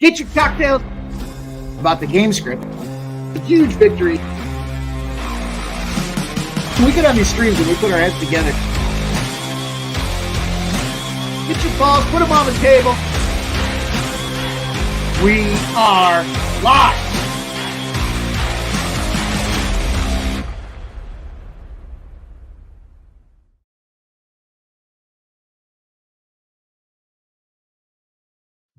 Get your cocktails. About the game script. A huge victory. We get on these streams and we put our heads together. Get your balls, put them on the table. We are live.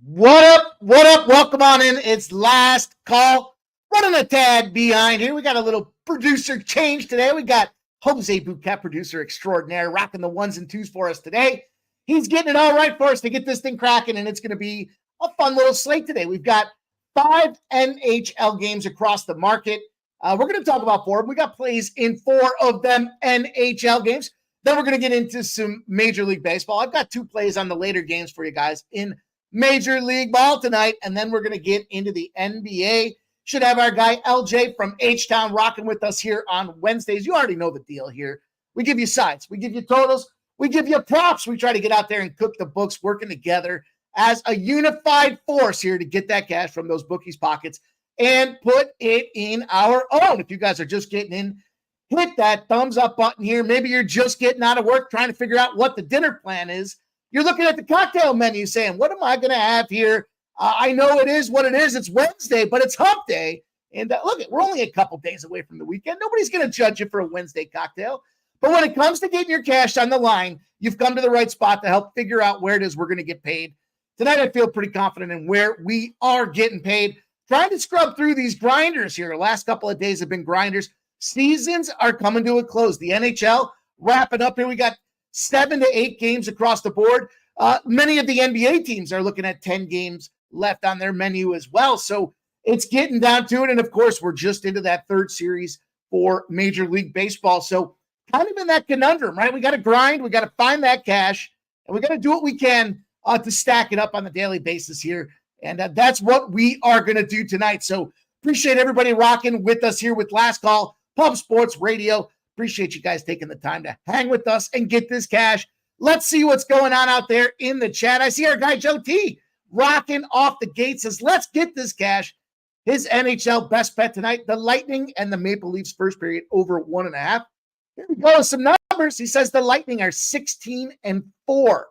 What up? What up? Welcome on in. It's last call. Running a tad behind here. We got a little producer change today. We got Jose Bouquet, producer extraordinaire, rocking the ones and twos for us today. He's getting it all right for us to get this thing cracking, and it's going to be a fun little slate today. We've got 5 NHL games across the market. We're going to talk about 4 of them. We got plays in 4 of them NHL games. Then we're going to get into some Major League Baseball. I've got 2 plays on the later games for you guys in Major League Ball tonight, and then we're going to get into the NBA. Should have our guy LJ from H-Town rocking with us here on Wednesdays. You already know the deal here. We give you sides. We give you totals. We give you props. We try to get out there and cook the books, working together as a unified force here to get that cash from those bookies' pockets and put it in our own. If you guys are just getting in, hit that thumbs up button here. Maybe you're just getting out of work trying to figure out what the dinner plan is. You're looking at the cocktail menu saying, what am I going to have here? I know it is what it is. It's Wednesday, but it's hump day. And look, we're only a couple days away from the weekend. Nobody's going to judge you for a Wednesday cocktail. But when it comes to getting your cash on the line, you've come to the right spot to help figure out where it is we're going to get paid. Tonight, I feel pretty confident in where we are getting paid. Trying to scrub through these grinders here. The last couple of days have been grinders. Seasons are coming to a close. The NHL wrapping up here. We got 7 to 8 games across the board. Many of the NBA teams are looking at 10 games left on their menu as well. So it's getting down to it. And of course, we're just into that 3rd series for Major League Baseball. So kind of in that conundrum, right? We got to grind. We got to find that cash. And we got to do what we can to stack it up on the daily basis here. And that's what we are going to do tonight. So appreciate everybody rocking with us here with Last Call, Pub Sports Radio. Appreciate you guys taking the time to hang with us and get this cash. Let's see what's going on out there in the chat. I see our guy Joe T rocking off the gate, says, let's get this cash. His NHL best bet tonight, the Lightning and the Maple Leafs first period over 1.5. Here we go with some numbers. He says the Lightning are 16-4 to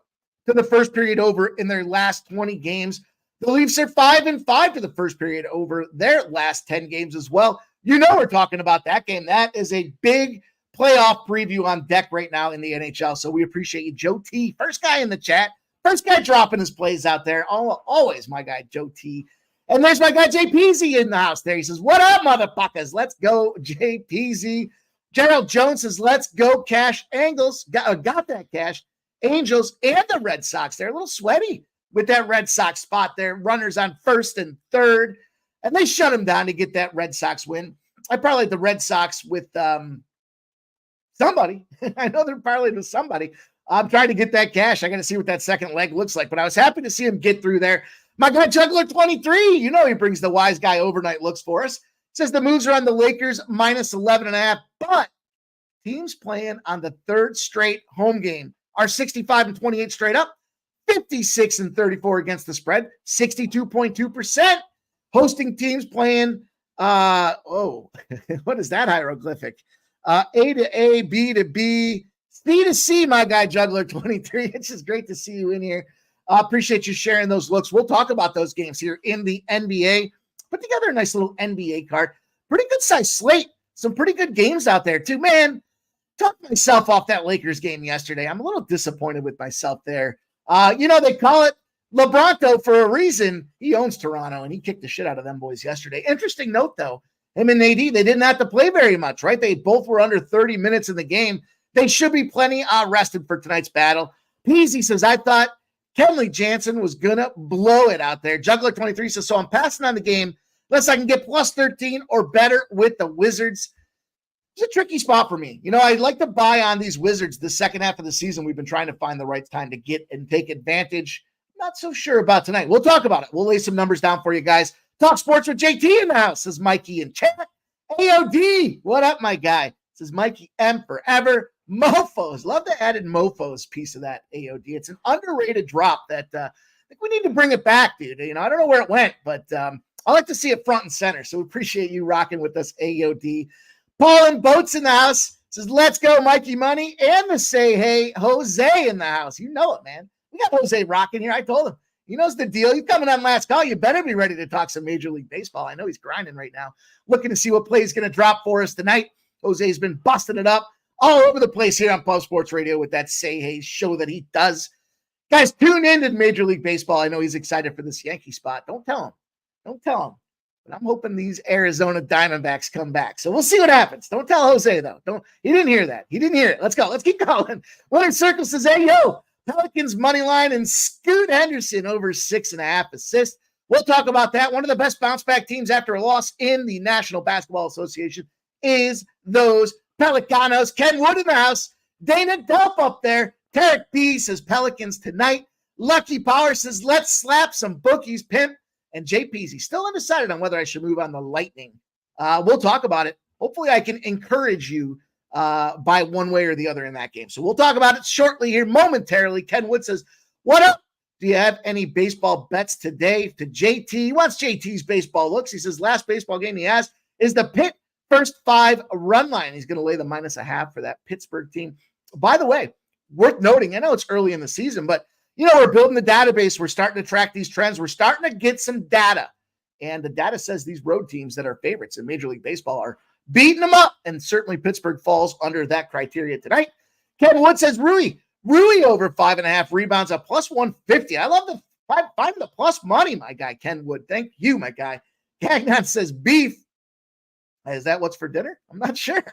the first period over in their last 20 games. The Leafs are 5-5 to the first period over their last 10 games as well. You know we're talking about that game. That is a big playoff preview on deck right now in the NHL. So we appreciate you, Joe T. First guy in the chat. First guy dropping his plays out there. Always my guy, Joe T. And there's my guy, JPZ, in the house there. He says, what up, motherfuckers? Let's go, JPZ. Gerald Jones says, let's go, Cash Angles. Got that cash. Angels and the Red Sox. They're a little sweaty with that Red Sox spot there. Runners on 1st and 3rd. And they shut him down to get that Red Sox win. I probably like the Red Sox with somebody. I know they're probably with somebody. I'm trying to get that cash. I got to see what that second leg looks like. But I was happy to see him get through there. My guy, Juggler 23, you know he brings the wise guy overnight looks for us. Says the moves are on the Lakers minus 11.5. But teams playing on the 3rd straight home game are 65-28 straight up. 56-34 against the spread. 62.2%. Hosting teams playing, what is that hieroglyphic? A to A, B to B, C to C, my guy, Juggler 23. It's just great to see you in here. Appreciate you sharing those looks. We'll talk about those games here in the NBA. Put together a nice little NBA card. Pretty good size slate. Some pretty good games out there, too. Man, talked myself off that Lakers game yesterday. I'm a little disappointed with myself there. They call it LeBronto for a reason. He owns Toronto, and he kicked the shit out of them boys yesterday. Interesting note, though. Him and AD, they didn't have to play very much, right? They both were under 30 minutes in the game. They should be plenty rested for tonight's battle. Peasy says, I thought Kenley Jansen was going to blow it out there. Juggler 23 says, so I'm passing on the game unless I can get plus 13 or better with the Wizards. It's a tricky spot for me. I'd like to buy on these Wizards the second half of the season. We've been trying to find the right time to get and take advantage. Not so sure about tonight. We'll talk about it. We'll lay some numbers down for you guys. Talk sports with JT in the house, says Mikey in chat. AOD, what up, my guy? Says Mikey M forever. Mofos. Love the added mofos piece of that AOD. It's an underrated drop that think we need to bring it back, dude. You know, I don't know where it went, but I like to see it front and center. So we appreciate you rocking with us, AOD. Paul and Boats in the house says, let's go, Mikey Money. And the Say Hey, Jose in the house. You know it, man. We got Jose rocking here. I told him. He knows the deal. He's coming on last call. You better be ready to talk some Major League Baseball. I know he's grinding right now, looking to see what play is going to drop for us tonight. Jose's been busting it up all over the place here on Pub Sports Radio with that Say Hey show that he does. Guys, tune in to Major League Baseball. I know he's excited for this Yankee spot. Don't tell him. Don't tell him. But I'm hoping these Arizona Diamondbacks come back. So we'll see what happens. Don't tell Jose, though. He didn't hear that. He didn't hear it. Let's go. Let's keep going. Winner Circle says, hey, yo, Pelicans money line and Scoot Henderson over 6.5 assists. We'll talk about that. One of the best bounce back teams after a loss in the National Basketball Association is those Pelicanos. Ken Wood in the house. Dana Delp up there. Tarek B says Pelicans tonight. Lucky Power says, let's slap some bookies, pimp. And JP's, he's still undecided on whether I should move on the Lightning. We'll talk about it. Hopefully I can encourage you by one way or the other in that game. So we'll talk about it shortly here momentarily. Ken Wood says, what up? Do you have any baseball bets today? To JT, he wants JT's baseball looks. He says last baseball game he has is the Pitt first 5 run line. He's going to lay the -0.5 for that Pittsburgh team. By the way, worth noting, I know it's early in the season, but you know, we're building the database. We're starting to track these trends. We're starting to get some data. And the data says these road teams that are favorites in Major League Baseball are beating them up. And certainly Pittsburgh falls under that criteria tonight. Kevin Wood says Rui over 5.5 rebounds at +150. I love the finding the plus money, my guy, Ken Wood. Thank you, my guy. Gagnon says beef. Is that what's for dinner? I'm not sure.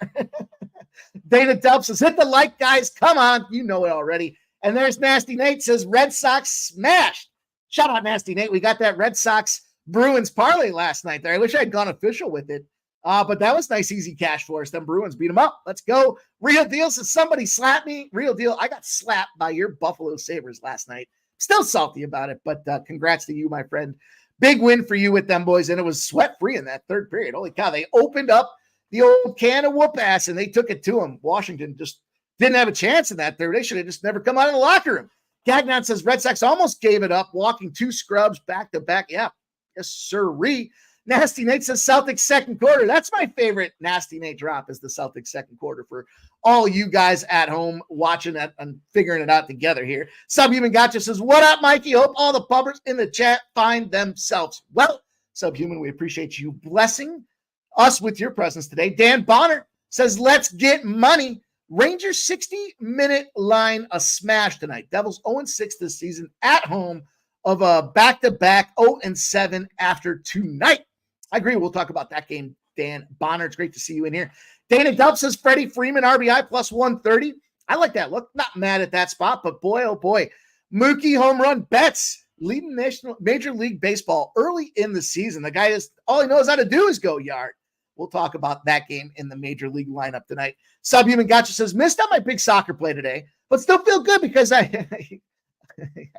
Dana Delp says, hit the like, guys. Come on. You know it already. And there's Nasty Nate says Red Sox smashed. Shout out Nasty Nate. We got that Red Sox Bruins parlay last night there. I wish I'd gone official with it. But that was nice, easy cash for us. Them Bruins beat them up. Let's go. Real Deal says somebody slapped me. Real Deal. I got slapped by your Buffalo Sabres last night. Still salty about it, but congrats to you, my friend. Big win for you with them boys. And it was sweat-free in that third period. Holy cow. They opened up the old can of whoop ass and they took it to them. Washington just didn't have a chance in that third. They should have just never come out of the locker room. Gagnon says Red Sox almost gave it up, walking 2 scrubs back-to-back. Yeah, yes, sirree. Nasty Nate says Celtics second quarter. That's my favorite Nasty Nate drop is the Celtics second quarter for all you guys at home watching that and figuring it out together here. Subhuman Gotcha says, what up, Mikey? Hope all the pubbers in the chat find themselves well. Subhuman, we appreciate you blessing us with your presence today. Dan Bonner says, let's get money. Rangers 60-minute line a smash tonight. Devils 0-6 this season at home of a back-to-back 0-7 after tonight. I agree. We'll talk about that game, Dan Bonner. It's great to see you in here. Dana Delp says Freddie Freeman RBI +130. I like that look. Not mad at that spot, but boy, oh boy. Mookie home run bets leading Major League Baseball early in the season. The guy is all he knows how to do is go yard. We'll talk about that game in the Major League lineup tonight. Subhuman Gotcha says, missed out my big soccer play today, but still feel good because I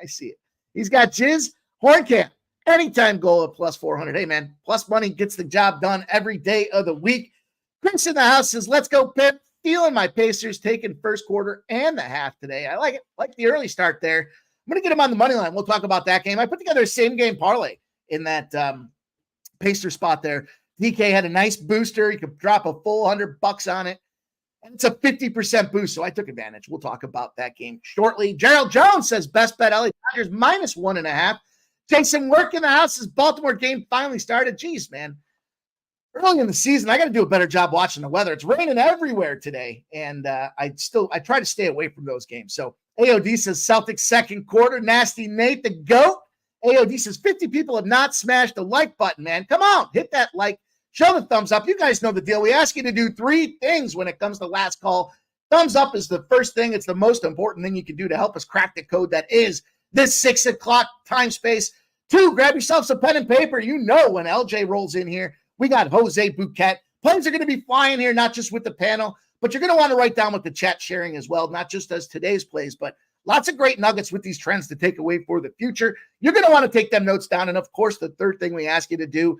see it. He's got Jizz Horncamp. Anytime goal of +400. Hey, man, plus money gets the job done every day of the week. Chris in the house says, let's go, Pip. Feeling my Pacers taking first quarter and the half today. I like it. Like the early start there. I'm going to get him on the money line. We'll talk about that game. I put together a same game parlay in that Pacer spot there. DK had a nice booster. You could drop a full $100 on it. And it's a 50% boost, so I took advantage. We'll talk about that game shortly. Gerald Jones says best bet LA Dodgers -1.5. Jason Work in the house says Baltimore game finally started. Jeez, man. Early in the season, I got to do a better job watching the weather. It's raining everywhere today, and I try to stay away from those games. So AOD says Celtics second quarter. Nasty Nate, the GOAT. AOD says 50 people have not smashed the like button, man. Come on, hit that like. Show the thumbs up. You guys know the deal. We ask you to do 3 things when it comes to last call. Thumbs up is the first thing. It's the most important thing you can do to help us crack the code that is this 6 o'clock time space. 2, grab yourself some pen and paper. You know when LJ rolls in here, we got Jose Bouquet. Planes are going to be flying here, not just with the panel, but you're going to want to write down with the chat sharing as well, not just as today's plays, but lots of great nuggets with these trends to take away for the future. You're going to want to take them notes down. And, of course, the third thing we ask you to do,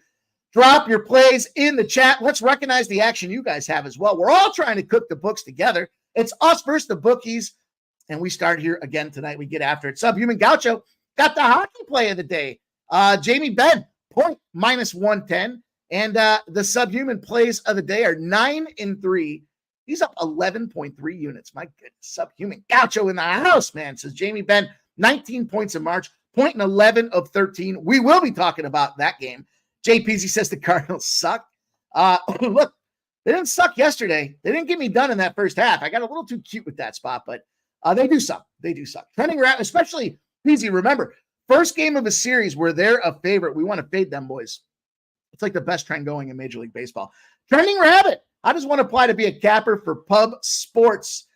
drop your plays in the chat. Let's recognize the action you guys have as well. We're all trying to cook the books together. It's us versus the bookies, and we start here again tonight. We get after it. Subhuman Gaucho got the hockey play of the day. Jamie Benn, point -110. And the subhuman plays of the day are 9 and 3. He's up 11.3 units. My goodness, subhuman gaucho in the house, man, says Jamie Benn. 19 points in March, point in 11 of 13. We will be talking about that game. Jay Peasy says the Cardinals suck. Look, they didn't suck yesterday. They didn't get me done in that first half. I got a little too cute with that spot, but they do suck. They do suck. Trending around, especially Peasy, remember, first game of a series where they're a favorite. We want to fade them, boys. It's like the best trend going in Major League Baseball. Trending Rabbit. How does one apply to be a capper for pub sports?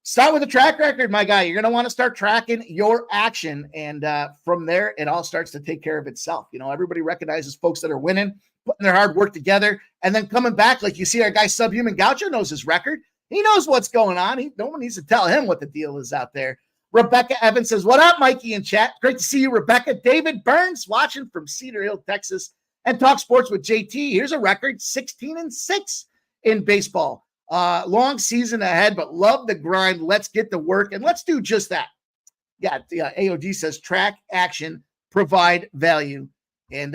Start with a track record, my guy. You're going to want to start tracking your action. And from there, it all starts to take care of itself. You know, everybody recognizes folks that are winning, putting their hard work together, and then coming back. Like you see our guy Subhuman Gaucho knows his record. He knows what's going on. No one needs to tell him what the deal is out there. Rebecca Evans says, what up, Mikey in chat? Great to see you, Rebecca. David Burns watching from Cedar Hill, Texas. And Talk Sports with JT. Here's a record, 16-6 in baseball. Long season ahead, but love the grind. Let's get to work, and let's do just that. Yeah, AOD says track, action, provide value, and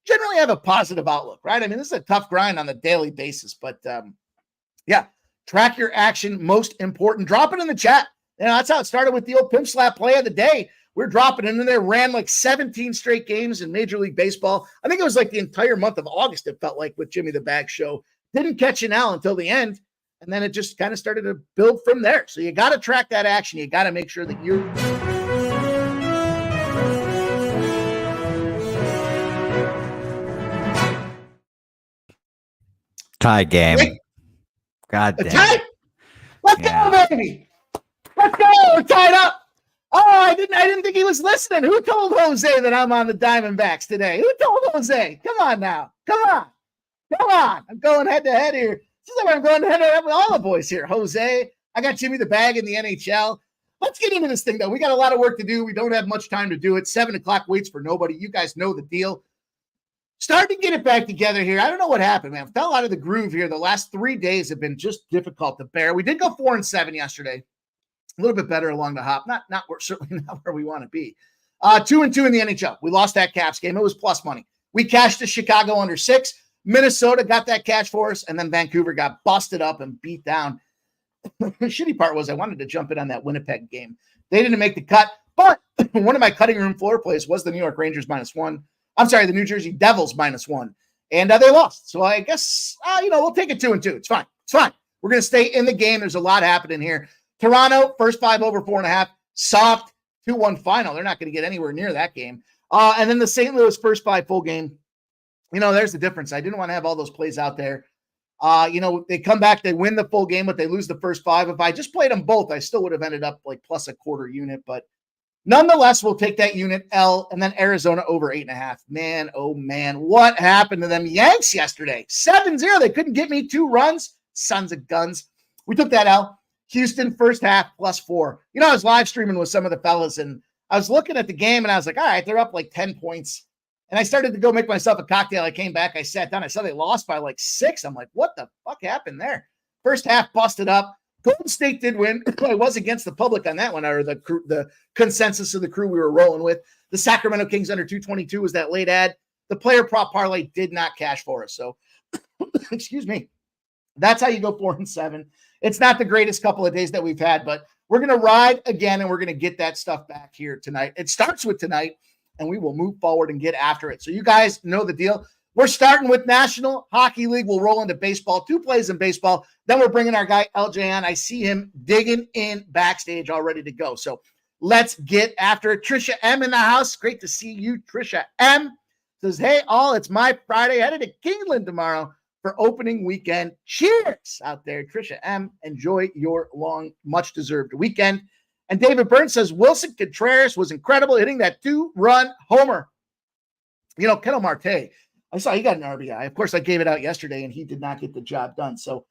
generally have a positive outlook, right? I mean, this is a tough grind on a daily basis, but yeah, track your action, most important. Drop it in the chat. You know, that's how it started with the old pimp slap play of the day. We're dropping it in there, ran like 17 straight games in Major League Baseball. I think it was like the entire month of August, it felt like, with Jimmy the Bag Show. Didn't catch an L until the end, and then it just kind of started to build from there. So you got to track that action. You got to make sure that you're... Tie game. God damn. Tie? Let's go, baby. Let's go. We're tied up. Oh, I didn't think he was listening. Who told Jose that I'm on the Diamondbacks today? Who told Jose? Come on now. Come on. I'm going head to head here. This is like I'm going head to head with all the boys here. Jose, I got Jimmy the Bag in the NHL. Let's get into this thing, though. We got a lot of work to do. We don't have much time to do it. 7 o'clock waits for nobody. You guys know the deal. Starting to get it back together here. I don't know what happened, man. Fell out of the groove here. The last 3 days have been just difficult to bear. We did go 4-7 yesterday. A little bit better along the hop. Certainly not where we want to be. 2-2 in the NHL. We lost that Caps game. It was plus money. We cashed the Chicago under 6. Minnesota got that cash for us, and then Vancouver got busted up and beat down. The shitty part was I wanted to jump in on that Winnipeg game. They didn't make the cut, but one of my cutting room floor plays was the New York Rangers -1. I'm sorry, the New Jersey Devils -1. And they lost. So I guess, we'll take it 2-2. It's fine. We're going to stay in the game. There's a lot happening here. Toronto, first 5 over 4.5. Soft, 2-1 final. They're not going to get anywhere near that game. And then the St. Louis first 5 full game. There's the difference. I didn't want to have all those plays out there. They come back, they win the full game, but they lose the first 5. If I just played them both, I still would have ended up like plus a quarter unit. But nonetheless, we'll take that unit L, and then Arizona over 8.5. Man, oh man, what happened to them Yanks yesterday? 7-0. They couldn't get me 2 runs. Sons of guns. We took that L. Houston first half +4. I was live streaming with some of the fellas, and I was looking at the game, and I was like, all right, they're up like 10 points. And I started to go make myself a cocktail. I came back. I sat down. I saw they lost by like 6. I'm like, what the fuck happened there? First half busted up. Golden State did win. I was against the public on that one, or the consensus of the crew we were rolling with. The Sacramento Kings under 222 was that late ad. The player prop parlay did not cash for us. So, excuse me. That's how you go 4-7. It's not the greatest couple of days that we've had, but we're going to ride again, and we're going to get that stuff back here tonight. It starts with tonight, and we will move forward and get after it. So you guys know the deal. We're starting with National Hockey League. We'll roll into baseball, 2 plays in baseball. Then we're bringing our guy LJ on. I see him digging in backstage, all ready to go. So let's get after it. Trisha M in the house. Great to see you, Trisha M. Says, hey, all, it's my Friday. Headed to Kingland tomorrow for opening weekend. Cheers out there, Trisha M. Enjoy your long, much-deserved weekend. And David Burns says, Wilson Contreras was incredible hitting that 2-run homer. Ketel Marte, I saw he got an RBI. Of course, I gave it out yesterday, and he did not get the job done. So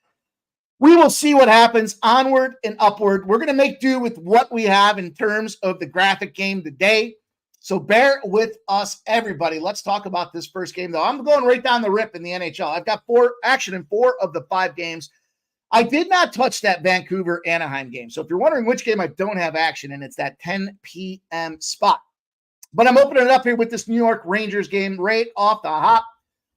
we will see what happens. Onward and upward. We're going to make do with what we have in terms of the graphic game today. So bear with us, everybody. Let's talk about this first game, though. I'm going right down the rip in the NHL. I've got 4 action in 4 of the 5 games. I did not touch that Vancouver-Anaheim game. So if you're wondering which game I don't have action in, it's that 10 p.m. spot. But I'm opening it up here with this New York Rangers game right off the hop.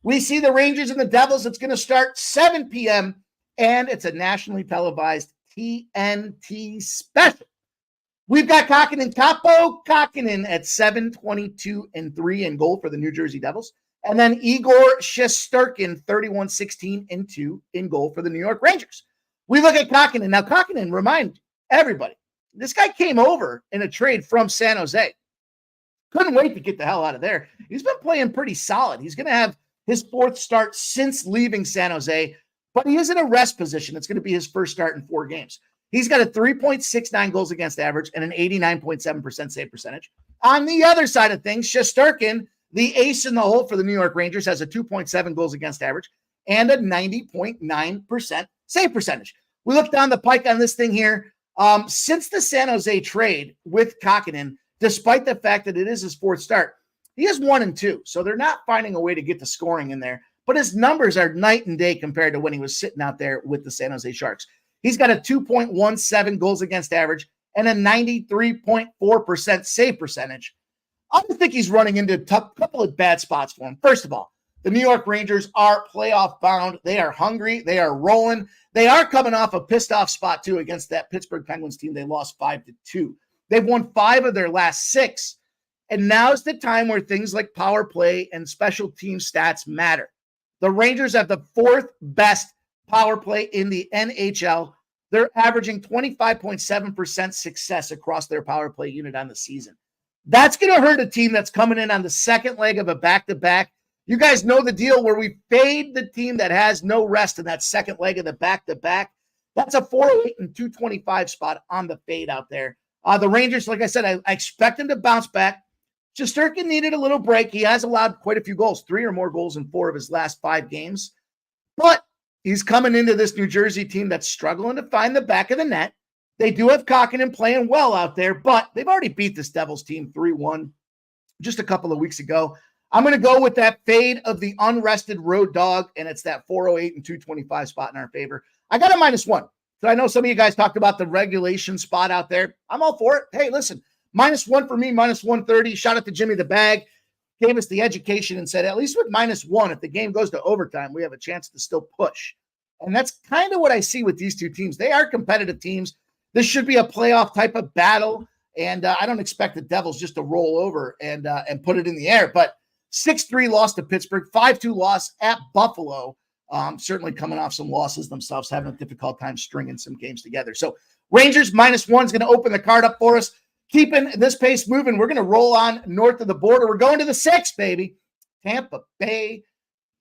We see the Rangers and the Devils. It's going to start 7 p.m., and it's a nationally televised TNT special. We've got Kakinen Capo Kakinen at 7-22-3 in goal for the New Jersey Devils. And then Igor Shesterkin, 31-16-2 in goal for the New York Rangers. We look at Kakinen. Now, Kakinen, remind everybody, this guy came over in a trade from San Jose. Couldn't wait to get the hell out of there. He's been playing pretty solid. He's going to have his fourth start since leaving San Jose, but he is in a rest position. It's going to be his first start in 4 games. He's got a 3.69 goals against average and an 89.7% save percentage. On the other side of things, Shesterkin, the ace in the hole for the New York Rangers, has a 2.7 goals against average and a 90.9% save percentage. We look down the pike on this thing here. Since the San Jose trade with Kakinen, despite the fact that it is his fourth start, he is 1-2. So they're not finding a way to get the scoring in there. But his numbers are night and day compared to when he was sitting out there with the San Jose Sharks. He's got a 2.17 goals against average and a 93.4% save percentage. I don't think he's running into a couple of bad spots for him. First of all, the New York Rangers are playoff bound. They are hungry. They are rolling. They are coming off a pissed off spot too against that Pittsburgh Penguins team. They lost 5-2. They've won 5 of their last 6. And now's the time where things like power play and special team stats matter. The Rangers have the 4th best power play in the NHL. They're averaging 25.7% success across their power play unit on the season. That's going to hurt a team that's coming in on the second leg of a back-to-back. You guys know the deal where we fade the team that has no rest in that second leg of the back-to-back. That's a 408 and 225 spot on the fade out there. The Rangers, like I said, I expect them to bounce back. Shesterkin needed a little break. He has allowed quite a few goals, 3 or more goals in 4 of his last 5 games. But he's coming into this New Jersey team that's struggling to find the back of the net. They do have Kakinen playing well out there, but they've already beat this Devils team 3-1 just a couple of weeks ago. I'm going to go with that fade of the unrested road dog, and it's that 408 and 225 spot in our favor. I got a -1. So I know some of you guys talked about the regulation spot out there. I'm all for it. Hey, listen, -1 for me, -130. Shout out to Jimmy the Bag. Gave us the education and said, at least with -1, if the game goes to overtime, we have a chance to still push. And that's kind of what I see with these two teams. They are competitive teams. This should be a playoff type of battle. And I don't expect the Devils just to roll over and put it in the air. But 6-3 loss to Pittsburgh, 5-2 loss at Buffalo. Certainly coming off some losses themselves, having a difficult time stringing some games together. So Rangers -1 is going to open the card up for us. Keeping this pace moving, we're going to roll on north of the border. We're going to the 6, baby. Tampa Bay,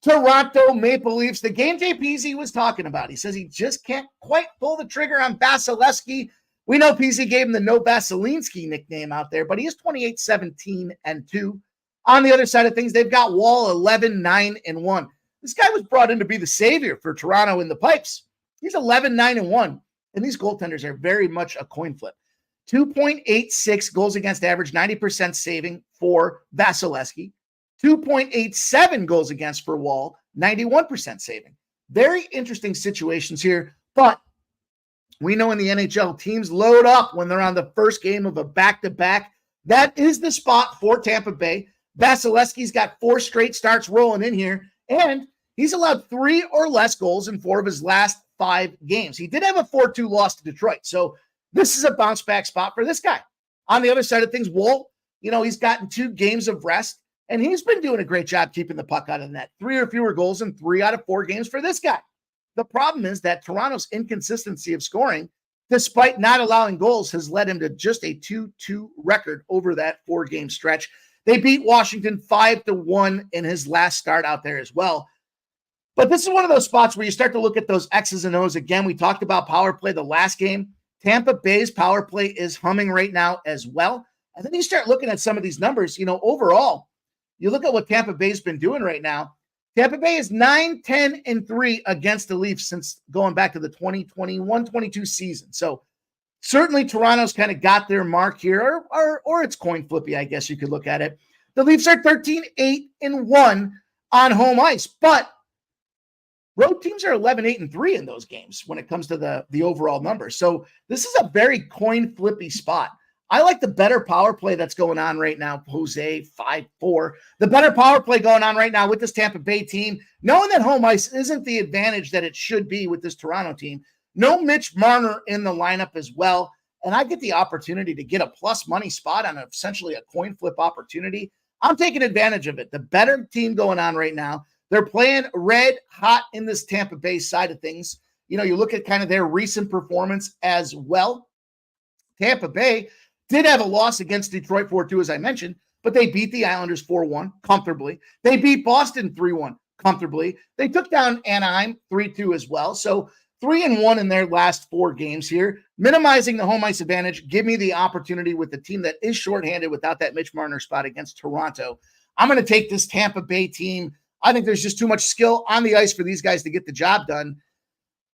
Toronto Maple Leafs. The game JPZ was talking about. He says he just can't quite pull the trigger on Vasilevsky. We know PZ gave him the No Vasilinsky nickname out there, but he is 28-17-2. On the other side of things, they've got Wall 11-9-1. This guy was brought in to be the savior for Toronto in the pipes. He's 11-9-1, and these goaltenders are very much a coin flip. 2.86 goals against average, 90% saving for Vasilevsky. 2.87 goals against for Wall, 91% saving. Very interesting situations here, but we know in the NHL, teams load up when they're on the first game of a back-to-back. That is the spot for Tampa Bay. Vasilevsky's got 4 straight starts rolling in here, and he's allowed 3 or less goals in 4 of his last 5 games. He did have a 4-2 loss to Detroit, so this is a bounce-back spot for this guy. On the other side of things, Wall, he's gotten 2 games of rest, and he's been doing a great job keeping the puck out of the net. 3 or fewer goals in 3 out of 4 games for this guy. The problem is that Toronto's inconsistency of scoring, despite not allowing goals, has led him to just a 2-2 record over that 4-game stretch. They beat Washington 5-1 in his last start out there as well. But this is one of those spots where you start to look at those X's and O's again. We talked about power play the last game. Tampa Bay's power play is humming right now as well. And then you start looking at some of these numbers, overall, you look at what Tampa Bay's been doing right now. Tampa Bay is 9-10-3 against the Leafs since going back to the 2021-22 season. So certainly Toronto's kind of got their mark here, or it's coin flippy, I guess you could look at it. The Leafs are 13-8-1 on home ice, but road teams are 11-8-3 in those games when it comes to the overall numbers. So this is a very coin flippy spot. I like the better power play that's going on right now, Jose, 5-4. The better power play going on right now with this Tampa Bay team, knowing that home ice isn't the advantage that it should be with this Toronto team. No Mitch Marner in the lineup as well. And I get the opportunity to get a plus money spot on essentially a coin flip opportunity. I'm taking advantage of it. The better team going on right now. They're playing red hot in this Tampa Bay side of things. You know, you look at kind of their recent performance as well. Tampa Bay did have a loss against Detroit 4-2, as I mentioned, but they beat the Islanders 4-1 comfortably. They beat Boston 3-1 comfortably. They took down Anaheim 3-2 as well. So 3-1 in their last 4 games here, minimizing the home ice advantage. Give me the opportunity with the team that is shorthanded without that Mitch Marner spot against Toronto. I'm going to take this Tampa Bay team. I think there's just too much skill on the ice for these guys to get the job done.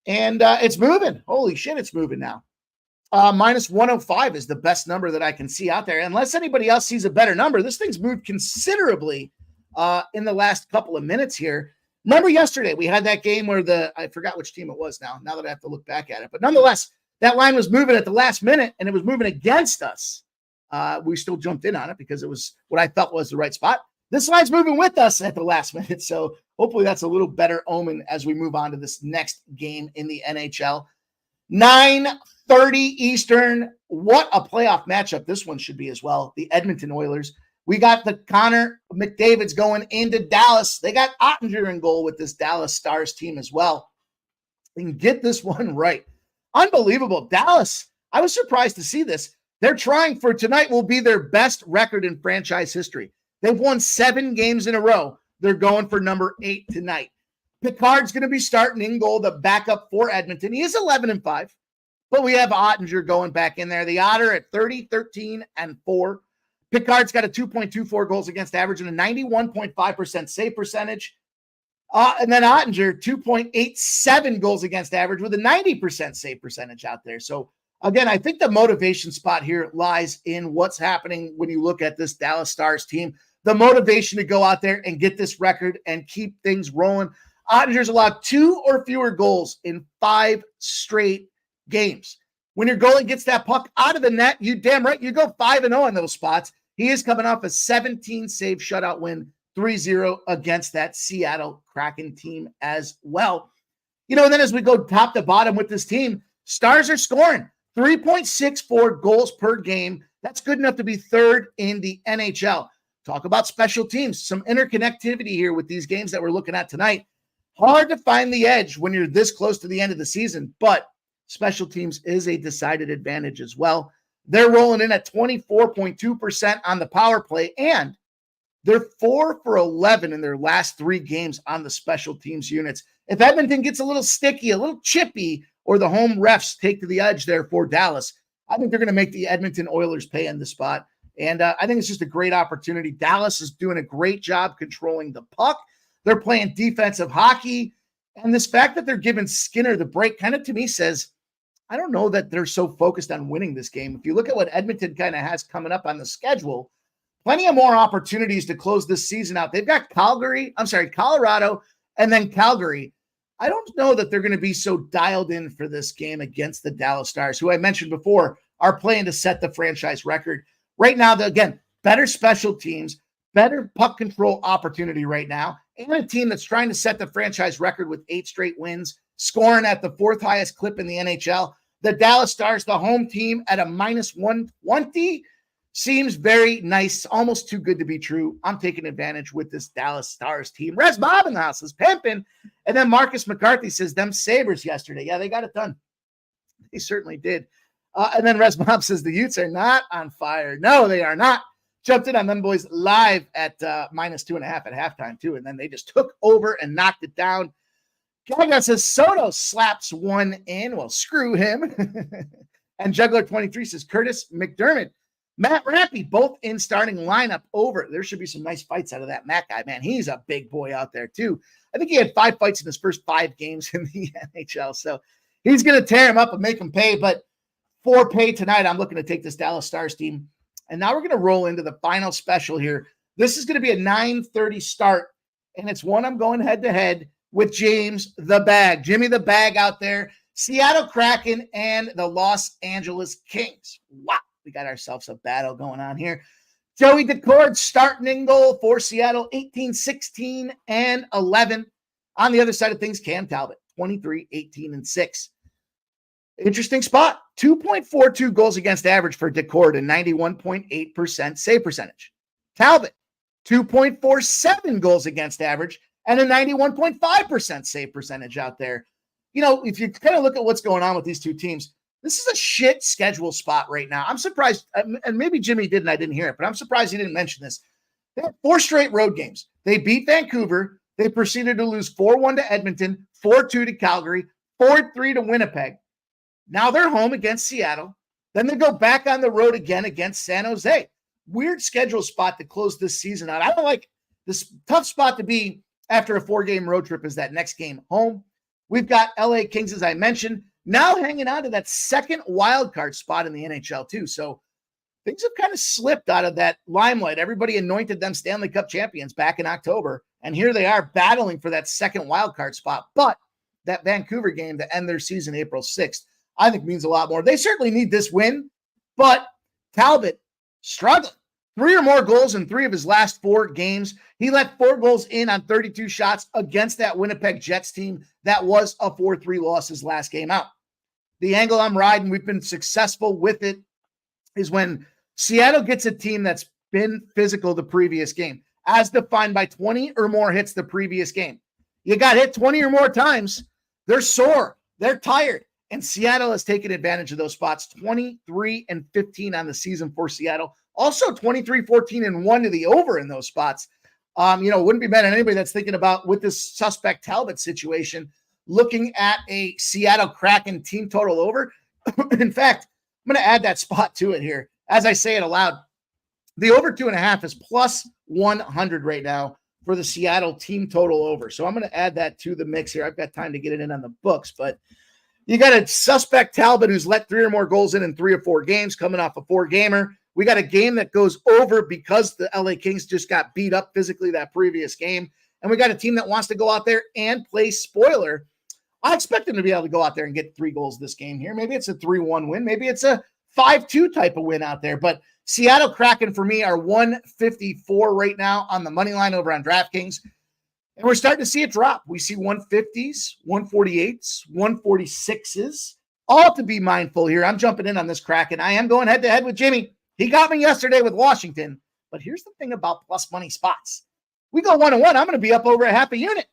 And it's moving. Holy shit, it's moving now. Minus 105 is the best number that I can see out there. Unless anybody else sees a better number, this thing's moved considerably in the last couple of minutes here. Remember yesterday, we had that game where I forgot which team it was now that I have to look back at it. But nonetheless, that line was moving at the last minute, and it was moving against us. We still jumped in on it because it was what I felt was the right spot. This line's moving with us at the last minute, so hopefully that's a little better omen as we move on to this next game in the NHL. 9:30 Eastern. What a playoff matchup this one should be as well. The Edmonton Oilers. We got the Connor McDavids going into Dallas. They got Ottinger in goal with this Dallas Stars team as well. They can get this one right. Unbelievable. Dallas, I was surprised to see this. They're trying for tonight will be their best record in franchise history. They've won 7 games in a row. They're going for number 8 tonight. Picard's going to be starting in goal, the backup for Edmonton. He is 11-5, but we have Ottinger going back in there. The Otter at 30-13-4. Picard's got a 2.24 goals against average and a 91.5% save percentage. And then Ottinger, 2.87 goals against average with a 90% save percentage out there. So again, I think the motivation spot here lies in what's happening when you look at this Dallas Stars team. The motivation to go out there and get this record and keep things rolling. Ottinger's allowed 2 or fewer goals in 5 straight games. When your goalie gets that puck out of the net, you damn right, you go 5-0 in those spots. He is coming off a 17-save shutout win, 3-0 against that Seattle Kraken team as well. You know, and then as we go top to bottom with this team, Stars are scoring 3.64 goals per game. That's good enough to be 3rd in the NHL. Talk about special teams, some interconnectivity here with these games that we're looking at tonight. Hard to find the edge when you're this close to the end of the season, but special teams is a decided advantage as well. They're rolling in at 24.2% on the power play, and they're 4 for 11 in their last 3 games on the special teams units. If Edmonton gets a little sticky, a little chippy, or the home refs take to the edge there for Dallas, I think they're going to make the Edmonton Oilers pay in the spot. And I think it's just a great opportunity. Dallas is doing a great job controlling the puck. They're playing defensive hockey. And this fact that they're giving Skinner the break kind of to me says, I don't know that they're so focused on winning this game. If you look at what Edmonton kind of has coming up on the schedule, plenty of more opportunities to close this season out. They've got Colorado, and then Calgary. I don't know that they're going to be so dialed in for this game against the Dallas Stars, who I mentioned before are playing to set the franchise record. Right now, again, better special teams, better puck control opportunity right now, and a team that's trying to set the franchise record with 8 straight wins, scoring at the 4th highest clip in the NHL. The Dallas Stars, the home team, at a minus 120 seems very nice, almost too good to be true. I'm taking advantage with this Dallas Stars team. Res Bob in the house is pimping. And then Marcus McCarthy says, them Sabres yesterday. Yeah, they got it done. They certainly did. And then Res Bob says, the Utes are not on fire. No, they are not. Jumped in on them boys live at minus 2.5 at halftime, too. And then they just took over and knocked it down. Gaga says, Soto slaps one in. Well, screw him. And Juggler23 says, Curtis McDermott, Matt Rampy, both in starting lineup over. There should be some nice fights out of that Matt guy, man. He's a big boy out there, too. I think he had 5 fights in his first 5 games in the NHL. So he's going to tear him up and make him pay. But for pay tonight, I'm looking to take this Dallas Stars team. And now we're going to roll into the final special here. This is going to be a 9:30 start. And it's one I'm going head-to-head with James the Bag. Jimmy the Bag out there. Seattle Kraken and the Los Angeles Kings. Wow. we got ourselves a battle going on here. Joey Decord starting in goal for Seattle, 18, 16, and 11. On the other side of things, Cam Talbot, 23, 18, and 6. Interesting spot. 2.42 goals against average for Decord and 91.8% save percentage. Talbot, 2.47 goals against average and a 91.5% save percentage out there. You know, if you kind of look at what's going on with these two teams, this is a shit schedule spot right now. I'm surprised, and maybe Jimmy did and I didn't hear it, but I'm surprised he didn't mention this. They had 4 straight road games. They beat Vancouver. They proceeded to lose 4-1 to Edmonton, 4-2 to Calgary, 4-3 to Winnipeg. Now they're home against Seattle. Then they go back on the road again against San Jose. Weird schedule spot to close this season out. I don't like this. Tough spot to be after a 4-game road trip is that next game home. We've got LA Kings, as I mentioned, now hanging on to that second wild card spot in the NHL too. So things have kind of slipped out of that limelight. Everybody anointed them Stanley Cup champions back in October, and here they are battling for that second wild card spot. But that Vancouver game to end their season April 6th, I think means a lot more. They certainly need this win, but Talbot struggling. 3 or more goals in 3 of his last 4 games. He let 4 goals in on 32 shots against that Winnipeg Jets team that was a 4-3 loss his last game out. The angle I'm riding, we've been successful with it, is when Seattle gets a team that's been physical the previous game, as defined by 20 or more hits the previous game. You got hit 20 or more times, they're sore, they're tired. And Seattle has taken advantage of those spots, 23 and 15 on the season for Seattle. Also 23, 14, and 1 to the over in those spots. Wouldn't be bad on anybody that's thinking about, with this suspect Talbot situation, looking at a Seattle Kraken team total over. In fact, I'm going to add that spot to it here. As I say it aloud, the over 2.5 is plus 100 right now for the Seattle team total over. So I'm going to add that to the mix here. I've got time to get it in on the books, but you got a suspect Talbot who's let 3 or more goals in 3 or 4 games, coming off a 4-gamer. We got a game that goes over because the LA Kings just got beat up physically that previous game. And we got a team that wants to go out there and play spoiler. I expect them to be able to go out there and get 3 goals this game here. Maybe it's a 3-1 win. Maybe it's a 5-2 type of win out there. But Seattle Kraken for me are 154 right now on the money line over on DraftKings. And we're starting to see it drop. We see 150s, 148s, 146s, all to be mindful here. I'm jumping in on this Kraken. I am going head-to-head with Jimmy. He got me yesterday with Washington. But here's the thing about plus money spots. We go 1-1, I'm going to be up over a half a unit.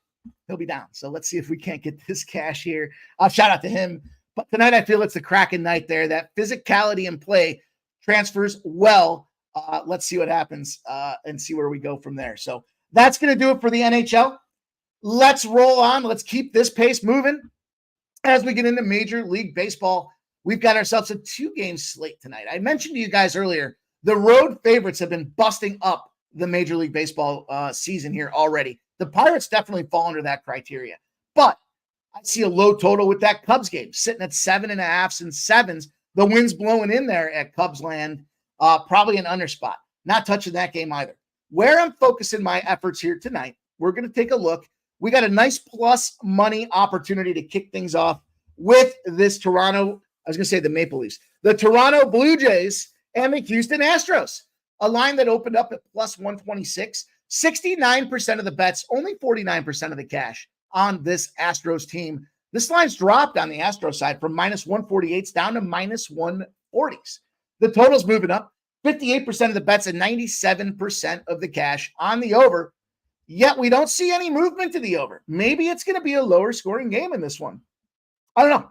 He'll be down. So let's see if we can't get this cash here. Shout out to him. But tonight I feel it's the Kraken night there. That physicality in play transfers well. Let's see what happens and see where we go from there. So that's going to do it for the NHL. Let's roll on. Let's keep this pace moving. As we get into Major League Baseball, we've got ourselves a 2-game slate tonight. I mentioned to you guys earlier, the road favorites have been busting up the Major League Baseball season here already. The Pirates definitely fall under that criteria. But I see a low total with that Cubs game, sitting at 7.5s and 7s. The wind's blowing in there at Cubs land. Probably an under spot. Not touching that game either. Where I'm focusing my efforts here tonight, we're going to take a look. We got a nice plus money opportunity to kick things off with this Toronto, I was going to say the Maple Leafs, the Toronto Blue Jays and the Houston Astros, a line that opened up at plus 126, 69% of the bets, only 49% of the cash on this Astros team. This line's dropped on the Astros side from minus 148s down to minus 140s. The total's moving up, 58% of the bets and 97% of the cash on the over. Yet we don't see any movement to the over. Maybe it's going to be a lower scoring game in this one. I don't know.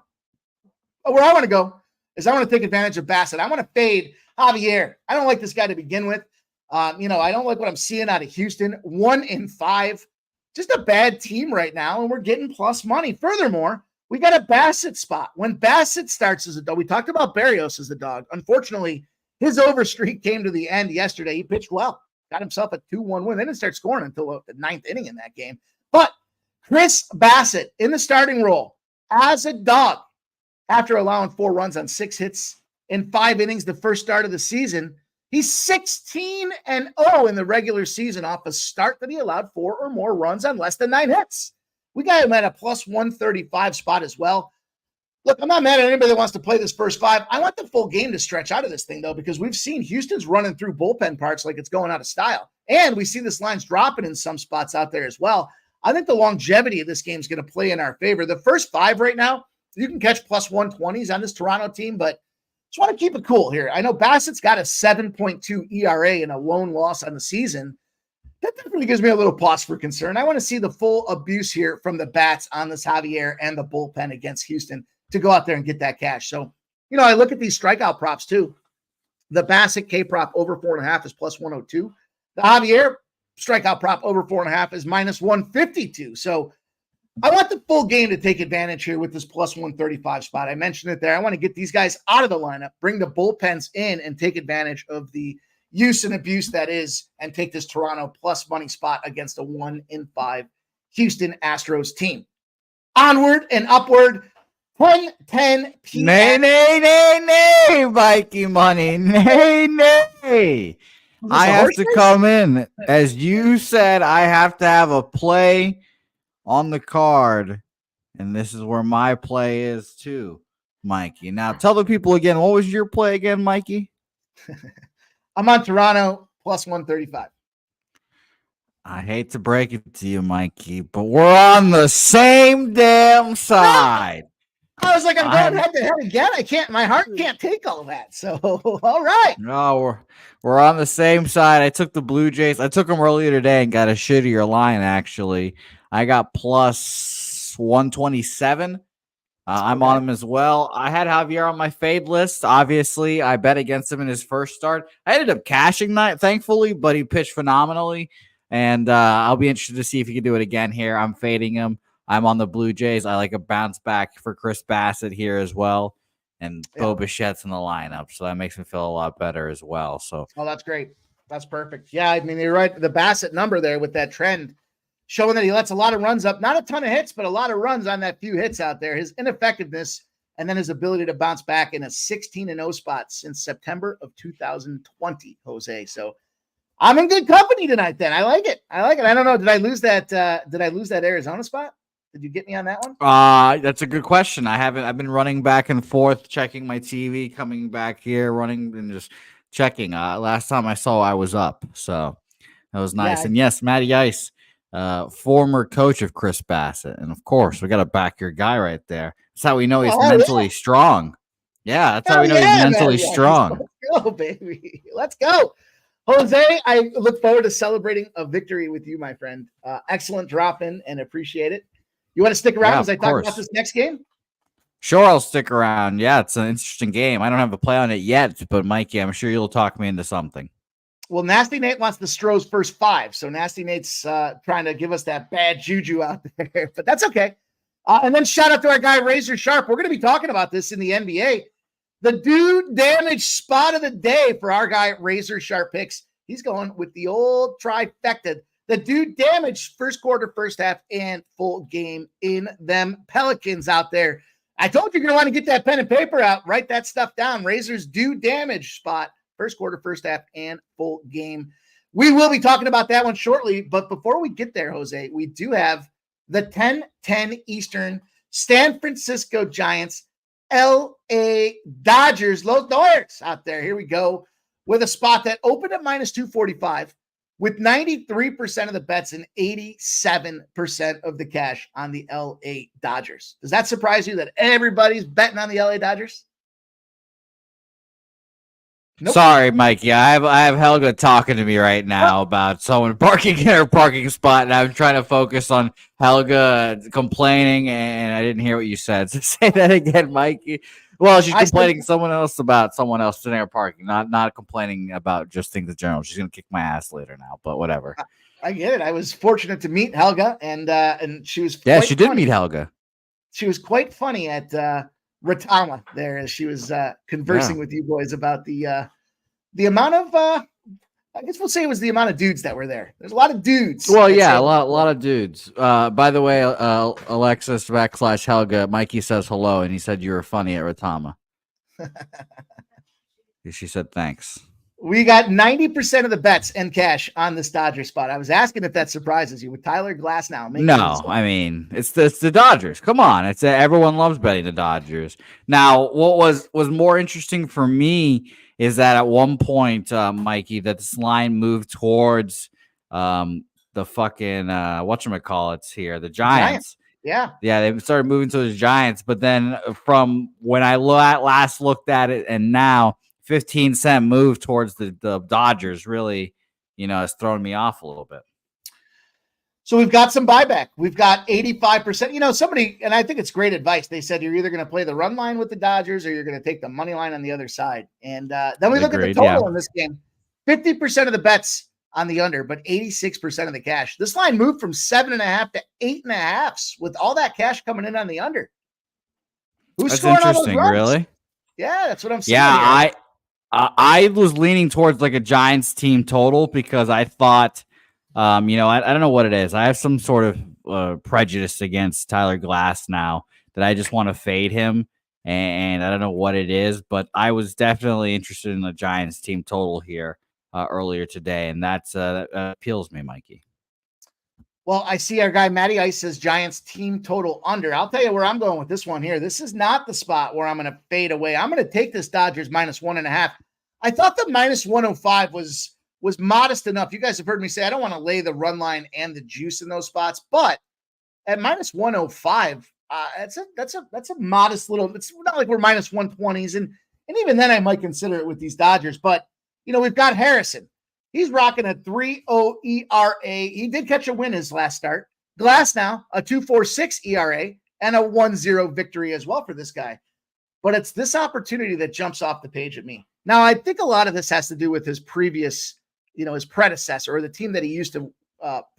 But where I want to go is I want to take advantage of Bassett. I want to fade Javier. I don't like this guy to begin with. I don't like what I'm seeing out of Houston. 1-5. Just a bad team right now, and we're getting plus money. Furthermore, we got a Bassett spot. When Bassett starts as a dog, we talked about Barrios as a dog. Unfortunately, his over streak came to the end yesterday. He pitched well. Got himself a 2-1 win. They didn't start scoring until the 9th inning in that game. But Chris Bassett in the starting role as a dog after allowing 4 runs on 6 hits in 5 innings the first start of the season. He's 16-0 in the regular season off a start that he allowed 4 or more runs on less than 9 hits. We got him at a plus 135 spot as well. Look, I'm not mad at anybody that wants to play this first five. I want the full game to stretch out of this thing, though, because we've seen Houston's running through bullpen parts like it's going out of style. And we see this line's dropping in some spots out there as well. I think the longevity of this game is going to play in our favor. The first five right now, you can catch plus 120s on this Toronto team, but just want to keep it cool here. I know Bassett's got a 7.2 ERA and a lone loss on the season. That definitely gives me a little pause for concern. I want to see the full abuse here from the bats on this Javier and the bullpen against Houston to go out there and get that cash. So, I look at these strikeout props too. The Bassett K prop over 4.5 is plus 102. The Javier strikeout prop over 4.5 is minus 152. So I want the full game to take advantage here with this plus 135 spot. I mentioned it there. I want to get these guys out of the lineup, bring the bullpens in, and take advantage of the use and abuse that is, and take this Toronto plus money spot against a 1-5 Houston Astros team. Onward and upward. 10 p.m. Nay, Mikey money. Nay. I have to come in. As you said, I have to have a play on the card. And this is where my play is too, Mikey. Now, tell the people again, what was your play again, Mikey? I'm on Toronto plus 135. I hate to break it to you, Mikey, but we're on the same damn side. I was like, I'm going head to head again. I can't. My heart can't take all that. So, all right. No, we're on the same side. I took the Blue Jays. I took them earlier today and got a shittier line. Actually, I got plus 127. I'm on him as well. I had Javier on my fade list. Obviously, I bet against him in his first start. I ended up cashing that, thankfully, but he pitched phenomenally. And I'll be interested to see if he can do it again here. I'm fading him. I'm on the Blue Jays. I like a bounce back for Chris Bassett here as well. And Bo Bichette's in the lineup. So that makes me feel a lot better as well. So, that's great. That's perfect. Yeah, I mean, you're right. The Bassett number there with that trend showing that he lets a lot of runs up. Not a ton of hits, but a lot of runs on that few hits out there. His ineffectiveness and then his ability to bounce back in a 16-0 spot since September of 2020, Jose. So I'm in good company tonight then. I like it. I don't know. Did I lose that Arizona spot? Did you get me on that one? That's a good question. I've been running back and forth, checking my TV, coming back here, running and just checking. Last time I saw I was up. So that was nice. Yeah, and yes, Matty Ice, former coach of Chris Bassett. And of course, we got to back your guy right there. That's how we know he's mentally strong. Yeah, that's how we know he's mentally strong. Let's go, baby. Let's go. Jose, I look forward to celebrating a victory with you, my friend. Excellent drop in and appreciate it. You want to stick around as I talk about this next game? Sure, I'll stick around. Yeah, it's an interesting game. I don't have a play on it yet, but Mikey, I'm sure you'll talk me into something. Well, Nasty Nate wants the Stros first five. So Nasty Nate's trying to give us that bad juju out there, but that's okay. And then shout out to our guy, Razor Sharp. We're going to be talking about this in the NBA. The dude damage spot of the day for our guy, Razor Sharp Picks. He's going with the old trifecta. The dude damaged first quarter, first half, and full game in them Pelicans out there. I told you you're going to want to get that pen and paper out. Write that stuff down. Razor's dude damage spot, first quarter, first half, and full game. We will be talking about that one shortly. But before we get there, Jose, we do have the 10-10 Eastern San Francisco Giants, L.A. Dodgers, Los Dodgers out there. Here we go with a spot that opened at minus 245. With 93% of the bets and 87% of the cash on the LA Dodgers. Does that surprise you that everybody's betting on the LA Dodgers? Nope. Sorry, Mikey. I have Helga talking to me right now about someone parking in her parking spot, and I'm trying to focus on Helga complaining, and I didn't hear what you said. So say that again, Mikey. Well, she's complaining someone else about someone else sitting there parking, not complaining about just things in general. She's gonna kick my ass later now, but whatever. I get it. I was fortunate to meet Helga, and she was she did meet Helga. She was quite funny at Ratama there as she was conversing with you boys about the amount of I guess we'll say it was the amount of dudes that were there. There's a lot of dudes. Well, yeah, a lot of dudes. By the way, Alexis / Helga, Mikey says hello, and he said you were funny at Ratama. She said thanks. We got 90% of the bets and cash on this Dodger spot. I was asking if that surprises you with Tyler Glasnow. No, I mean it's the Dodgers. Come on, it's everyone loves betting the Dodgers. Now, what was more interesting for me is that at one point, Mikey, that this line moved towards the fucking whatchamacallits here, the Giants. Yeah. Yeah, they started moving to the Giants, but then from when I last looked at it and now 15-cent move towards the Dodgers really, has thrown me off a little bit. So we've got some buyback. We've got 85%. Somebody, and I think it's great advice. They said you're either going to play the run line with the Dodgers or you're going to take the money line on the other side. And then we look at the total in this game. 50% of the bets on the under, but 86% of the cash. This line moved from 7.5 to 8.5 with all that cash coming in on the under. Who's scoring all those runs? Really? Yeah, that's what I'm saying. Yeah, here. I was leaning towards like a Giants team total because I thought, I don't know what it is. I have some sort of prejudice against Tyler Glasnow that I just want to fade him, and I don't know what it is, but I was definitely interested in the Giants team total here earlier today, and that appeals me, Mikey. Well, I see our guy Matty Ice says Giants team total under. I'll tell you where I'm going with this one here. This is not the spot where I'm going to fade away. I'm going to take this Dodgers -1.5. I thought the -105 was modest enough. You guys have heard me say I don't want to lay the run line and the juice in those spots, but at -105, that's a modest little. It's not like we're -120s, and even then I might consider it with these Dodgers. But we've got Harrison. He's rocking a 3.0 ERA. He did catch a win his last start. Glasnow, a 2.46 ERA and a 1-0 victory as well for this guy. But it's this opportunity that jumps off the page at me. Now, I think a lot of this has to do with his previous, his predecessor or the team that he used to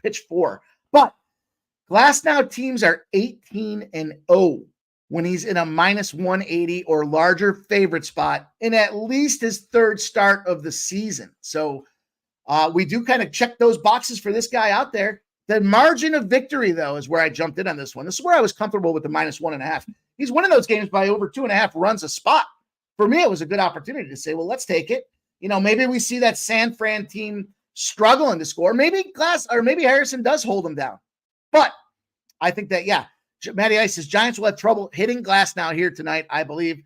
pitch for. But Glasnow teams are 18-0 when he's in a -180 or larger favorite spot in at least his third start of the season. So we do kind of check those boxes for this guy out there. The margin of victory, though, is where I jumped in on this one. This is where I was comfortable with the -1.5. He's winning those games by over 2.5 runs a spot. For me, it was a good opportunity to say, well, let's take it. Maybe we see that San Fran team struggling to score. Maybe Harrison does hold them down. But I think that, Matty Ice says Giants will have trouble hitting Glasnow here tonight, I believe.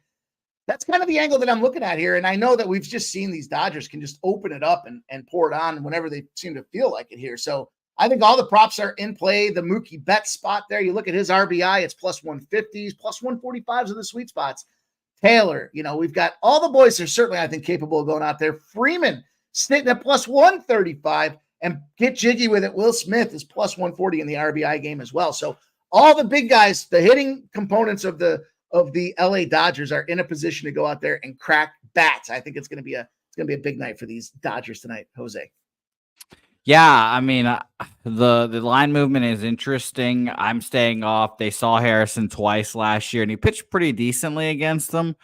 That's kind of the angle that I'm looking at here. And I know that we've just seen these Dodgers can just open it up and pour it on whenever they seem to feel like it here. So I think all the props are in play. The Mookie Betts spot there, you look at his RBI, it's +150s, +145s are the sweet spots. Taylor, we've got all the boys are certainly, I think, capable of going out there. Freeman sitting at +135 and get jiggy with it. Will Smith is +140 in the RBI game as well. So all the big guys, the hitting components of the LA Dodgers are in a position to go out there and crack bats. I think it's going to be a big night for these Dodgers tonight, Jose. Yeah, I mean, the line movement is interesting. I'm staying off. They saw Harrison twice last year, and he pitched pretty decently against them.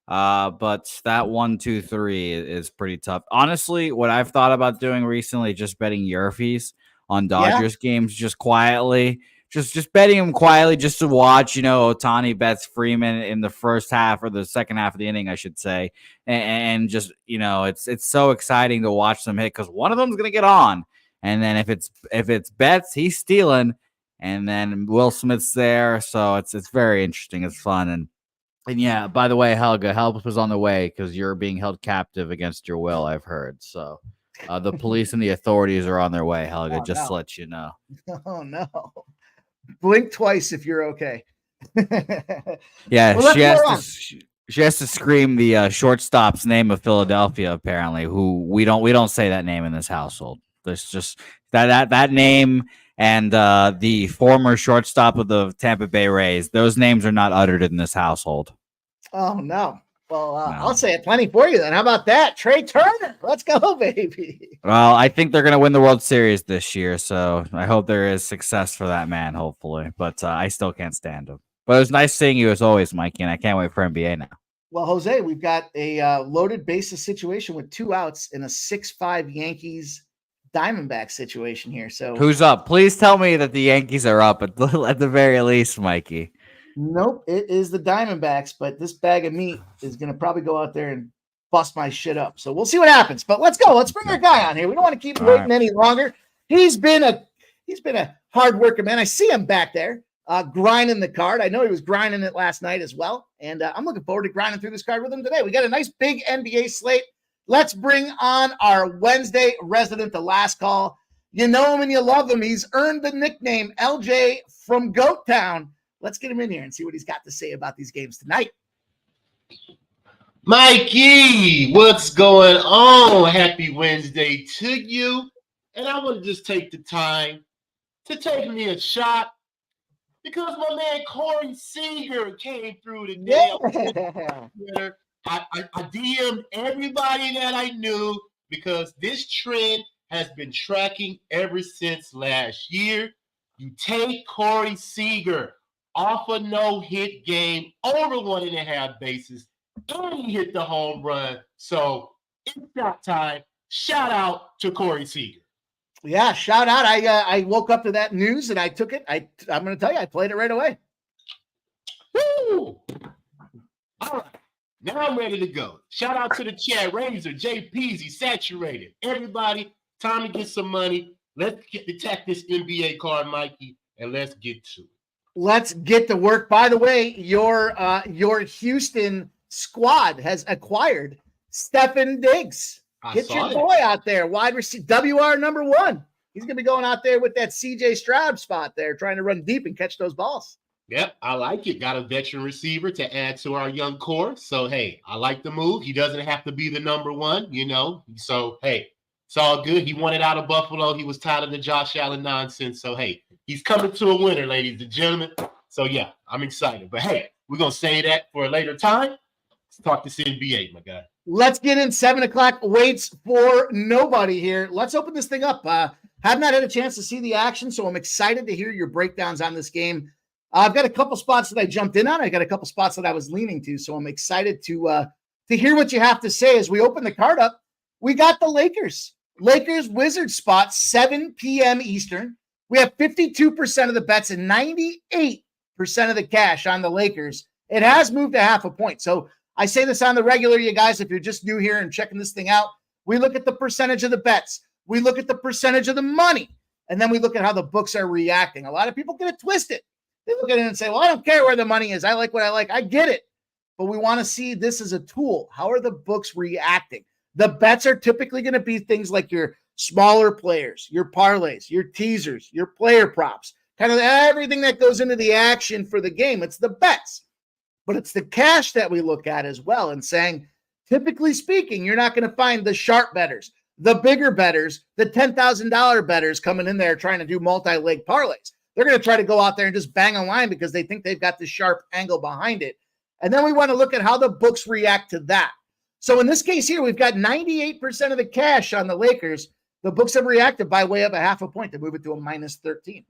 But that 1, 2, 3 is pretty tough. Honestly, what I've thought about doing recently, just betting Yerfies on Dodgers games, just quietly. Just betting him quietly just to watch, Ohtani bets Freeman in the first half or the second half of the inning, I should say. And just, it's so exciting to watch them hit because one of them's going to get on. And then if it's bets, he's stealing. And then Will Smith's there. So it's very interesting. It's fun. And yeah, by the way, Helga, help was on the way because you're being held captive against your will, I've heard. So the police and the authorities are on their way, Helga, to let you know. Oh, no. Blink twice if you're okay. Yeah, she has to scream the shortstop's name of Philadelphia. Apparently, who we don't say that name in this household. There's just that name and the former shortstop of the Tampa Bay Rays. Those names are not uttered in this household. Oh no. Well, no. I'll say it plenty for you then. How about that? Trey Turner. Let's go, baby. Well, I think they're going to win the World Series this year, so I hope there is success for that man, hopefully. But I still can't stand him. But it was nice seeing you as always, Mikey, and I can't wait for NBA now. Well, Jose, we've got a loaded bases situation with 2 outs in a 6-5 Yankees Diamondback situation here. So who's up? Please tell me that the Yankees are up at the very least, Mikey. Nope, it is the Diamondbacks, but this bag of meat is going to probably go out there and bust my shit up. So we'll see what happens. But let's go. Let's bring our guy on here. We don't want to keep him waiting any longer. He's been a hard worker, man. I see him back there grinding the card. I know he was grinding it last night as well. And I'm looking forward to grinding through this card with him today. We got a nice big NBA slate. Let's bring on our Wednesday resident, the last call. You know him and you love him. He's earned the nickname LJ from Goat Town. Let's get him in here and see what he's got to say about these games tonight. Mikey, what's going on? Happy Wednesday to you. And I want to just take the time to take me a shot because my man Corey Seager came through today. Yeah. I DM'd everybody that I knew because this trend has been tracking ever since last year. You take Corey Seager off a no-hit game over 1.5 bases, and he hit the home run. So it's shot time. Shout out to Corey Seager. Yeah, shout out. I woke up to that news and I took it. I'm going to tell you, I played it right away. Woo! All right. Now I'm ready to go. Shout out to the chat. Razor, J Peasy, Saturated. Everybody, time to get some money. Let's attack this NBA card, Mikey, and let's get to it. Let's get to work. By the way, your Houston squad has acquired Stephen Diggs. Get your boy out there, wide receiver, WR number 1. He's going to be going out there with that CJ Stroud spot there, trying to run deep and catch those balls. Yep, I like it. Got a veteran receiver to add to our young core. So, hey, I like the move. He doesn't have to be the number 1, you know. So, hey, it's all good. He wanted out of Buffalo. He was tired of the Josh Allen nonsense. So, hey, he's coming to a winner, ladies and gentlemen. So, yeah, I'm excited. But, hey, we're going to say that for a later time. Let's talk this NBA, my guy. Let's get in. 7 o'clock waits for nobody here. Let's open this thing up. Have not had a chance to see the action, so I'm excited to hear your breakdowns on this game. I've got a couple spots that I jumped in on. I got a couple spots that I was leaning to, so I'm excited to hear what you have to say as we open the card up. We got the Lakers-Wizards spot, 7 p.m. Eastern. We have 52% of the bets and 98% of the cash on the Lakers. It has moved a half a point. So I say this on the regular, you guys, if you're just new here and checking this thing out, we look at the percentage of the bets. We look at the percentage of the money. And then we look at how the books are reacting. A lot of people get it twisted. They look at it and say, well, I don't care where the money is. I like what I like. I get it. But we want to see this as a tool. How are the books reacting? The bets are typically going to be things like your smaller players, your parlays, your teasers, your player props, kind of everything that goes into the action for the game. It's the bets. But it's the cash that we look at as well and saying, typically speaking, you're not going to find the sharp bettors, the bigger bettors, the $10,000 bettors coming in there trying to do multi-leg parlays. They're going to try to go out there and just bang a line because they think they've got the sharp angle behind it. And then we want to look at how the books react to that. So in this case here, we've got 98% of the cash on the Lakers. The books have reacted by way of a half a point to move it to a -13.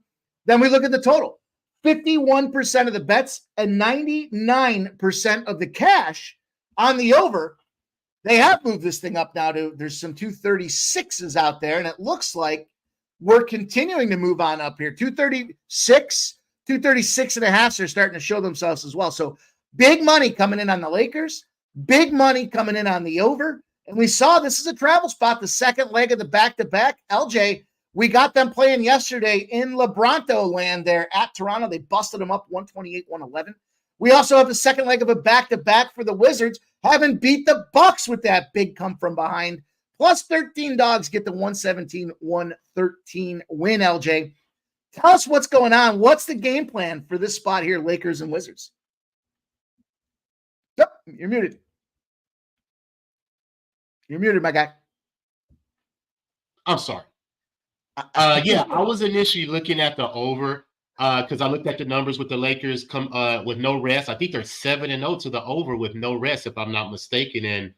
Then we look at the total. 51% of the bets and 99% of the cash on the over. They have moved this thing up now to, there's some 236s out there, and it looks like we're continuing to move on up here. 236 and a half are starting to show themselves as well. So big money coming in on the Lakers, big money coming in on the over. And we saw this is a travel spot, the second leg of the back-to-back. LJ, we got them playing yesterday in Lebronto land there at Toronto. They busted them up 128-111. We also have the second leg of a back-to-back for the Wizards, having beat the Bucks with that big come from behind. Plus 13 dogs get the 117-113 win, LJ. Tell us what's going on. What's the game plan for this spot here, Lakers and Wizards? Oh, you're muted. You're muted, my guy. I'm sorry. Yeah, I was initially looking at the over because I looked at the numbers with the Lakers come with no rest. I think they're 7-0 to the over with no rest, if I'm not mistaken. And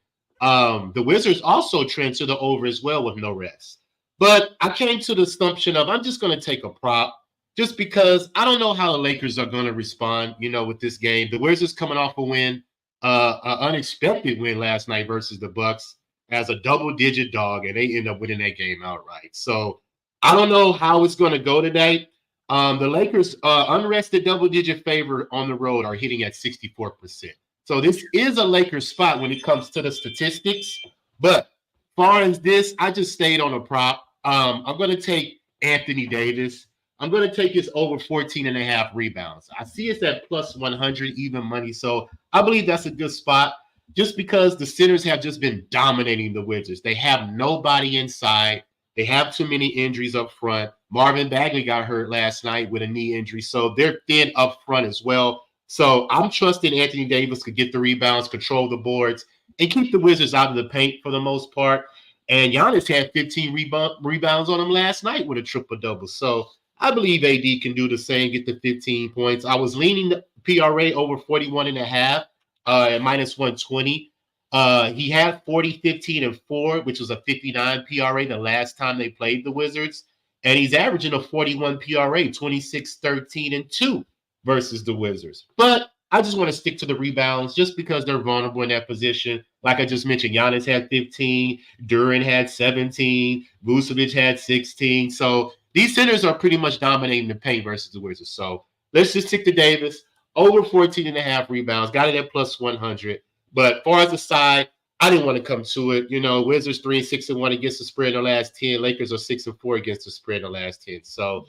the Wizards also trend to the over as well with no rest. But I came to the assumption of I'm just going to take a prop just because I don't know how the Lakers are going to respond, with this game. The Wizards coming off a win, an unexpected win last night versus the Bucks as a double-digit dog, and they end up winning that game outright. So I don't know how it's going to go today. The Lakers, unrested double-digit favor on the road are hitting at 64%. So this is a Lakers spot when it comes to the statistics. But far as this, I just stayed on a prop. I'm going to take Anthony Davis. I'm going to take his over 14.5 rebounds. I see it's at plus 100 even money. So I believe that's a good spot just because the centers have just been dominating the Wizards. They have nobody inside. They have too many injuries up front. Marvin Bagley got hurt last night with a knee injury. So they're thin up front as well. So I'm trusting Anthony Davis could get the rebounds, control the boards, and keep the Wizards out of the paint for the most part. And Giannis had 15 rebounds on him last night with a triple-double. So I believe AD can do the same, get the 15 points. I was leaning the PRA over 41.5 at minus 120. He had 40, 15, and 4, which was a 59 PRA the last time they played the Wizards. And he's averaging a 41 PRA, 26, 13, and 2 versus the Wizards. But I just want to stick to the rebounds just because they're vulnerable in that position. Like I just mentioned, Giannis had 15, Duran had 17, Vucevic had 16. So these centers are pretty much dominating the paint versus the Wizards. So let's just stick to Davis. Over 14.5 rebounds. Got it at plus 100. But far as the side, I didn't want to come to it. You know, Wizards 3-6-1 against the spread in the last 10. Lakers are 6-4 against the spread in the last 10. So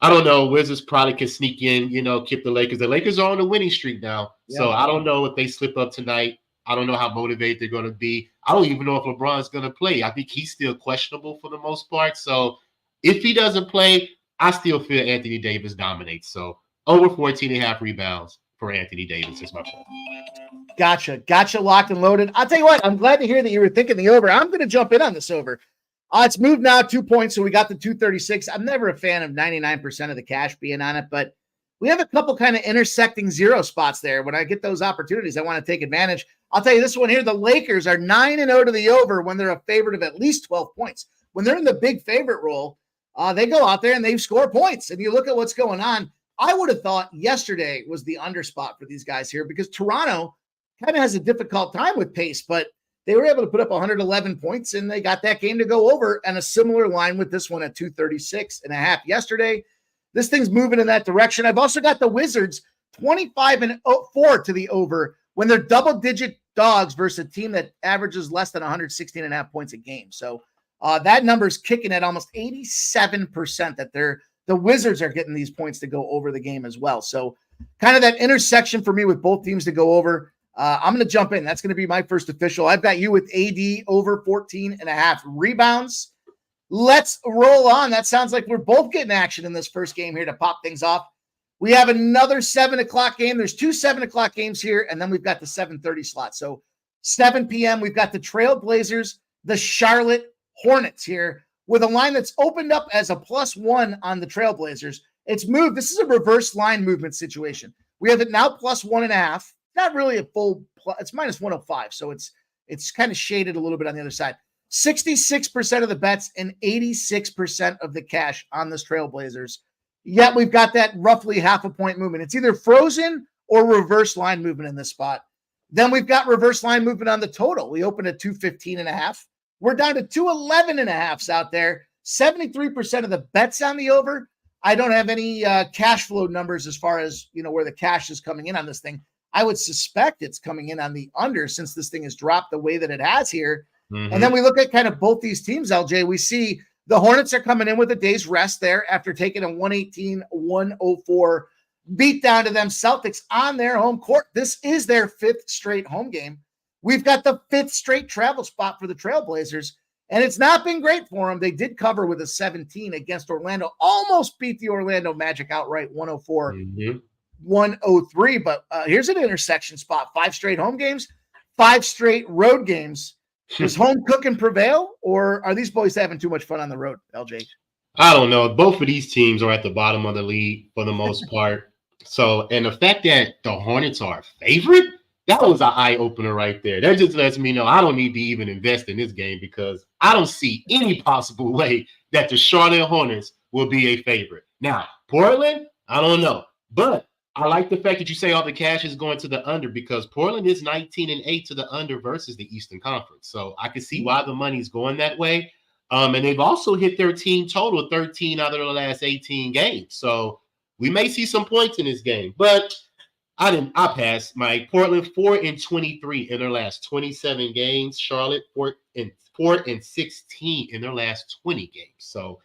I don't know. Wizards probably can sneak in, you know, keep the Lakers. The Lakers are on a winning streak now. Yeah. So I don't know if they slip up tonight. I don't know how motivated they're going to be. I don't even know if LeBron's going to play. I think he's still questionable for the most part. So if he doesn't play, I still feel Anthony Davis dominates. So over 14.5 rebounds for Anthony Davis is my point. Gotcha. Locked and loaded. I'll tell you what, I'm glad to hear that you were thinking the over. I'm going to jump in on this over. It's moved now 2 points, so we got the 236. I'm never a fan of 99% of the cash being on it, but we have a couple kind of intersecting zero spots there. When I get those opportunities, I want to take advantage. I'll tell you this one here. The Lakers are 9-0 to the over when they're a favorite of at least 12 points. When they're in the big favorite role, they go out there and they score points. And you look at what's going on. I would have thought yesterday was the under spot for these guys here because Toronto kind of has a difficult time with pace, but they were able to put up 111 points and they got that game to go over, and a similar line with this one at 236.5 yesterday. This thing's moving in that direction. I've also got the Wizards 25-4 to the over when they're double-digit dogs versus a team that averages less than 116.5 points a game. So that number's kicking at almost 87% that the Wizards are getting these points to go over the game as well. So kind of that intersection for me with both teams to go over. I'm going to jump in. That's going to be my first official. I've got you with AD over 14.5 rebounds. Let's roll on. That sounds like we're both getting action in this first game here to pop things off. We have another 7 o'clock game. There's 2 7 o'clock games here, and then we've got the 7:30 slot. So 7 p.m., we've got the Trailblazers, the Charlotte Hornets here with a line that's opened up as a +1 on the Trailblazers. It's moved. This is a reverse line movement situation. We have it now +1.5. Not really a full, it's -105. So it's kind of shaded a little bit on the other side. 66% of the bets and 86% of the cash on this Trailblazers. Yet we've got that roughly half a point movement. It's either frozen or reverse line movement in this spot. Then we've got reverse line movement on the total. We opened at 215.5. We're down to 211.5s out there. 73% of the bets on the over. I don't have any cash flow numbers as far as, you know, where the cash is coming in on this thing. I would suspect it's coming in on the under since this thing has dropped the way that it has here. Mm-hmm. And then we look at kind of both these teams, LJ. We see the Hornets are coming in with a day's rest there after taking a 118-104 beat down to them Celtics on their home court. This is their 5th straight home game. We've got the 5th straight travel spot for the Trailblazers, and it's not been great for them. They did cover with a 17 against Orlando, almost beat the Orlando Magic outright 104. Mm-hmm. 103, but here's an intersection spot. 5 straight home games, 5 straight road games. Does home cooking prevail, or are these boys having too much fun on the road, LJ? I don't know. Both of these teams are at the bottom of the league for the most part. So, and the fact that the Hornets are a favorite, that was an eye-opener right there. That just lets me know I don't need to even invest in this game because I don't see any possible way that the Charlotte Hornets will be a favorite. Now, Portland, I don't know. But I like the fact that you say all the cash is going to the under because Portland is 19-8 to the under versus the Eastern Conference. So I can see why the money's going that way. And they've also hit their team total 13 out of the last 18 games. So we may see some points in this game. But I passed, Mike. Portland 4-23 in their last 27 games. Charlotte 4-16 in their last 20 games. So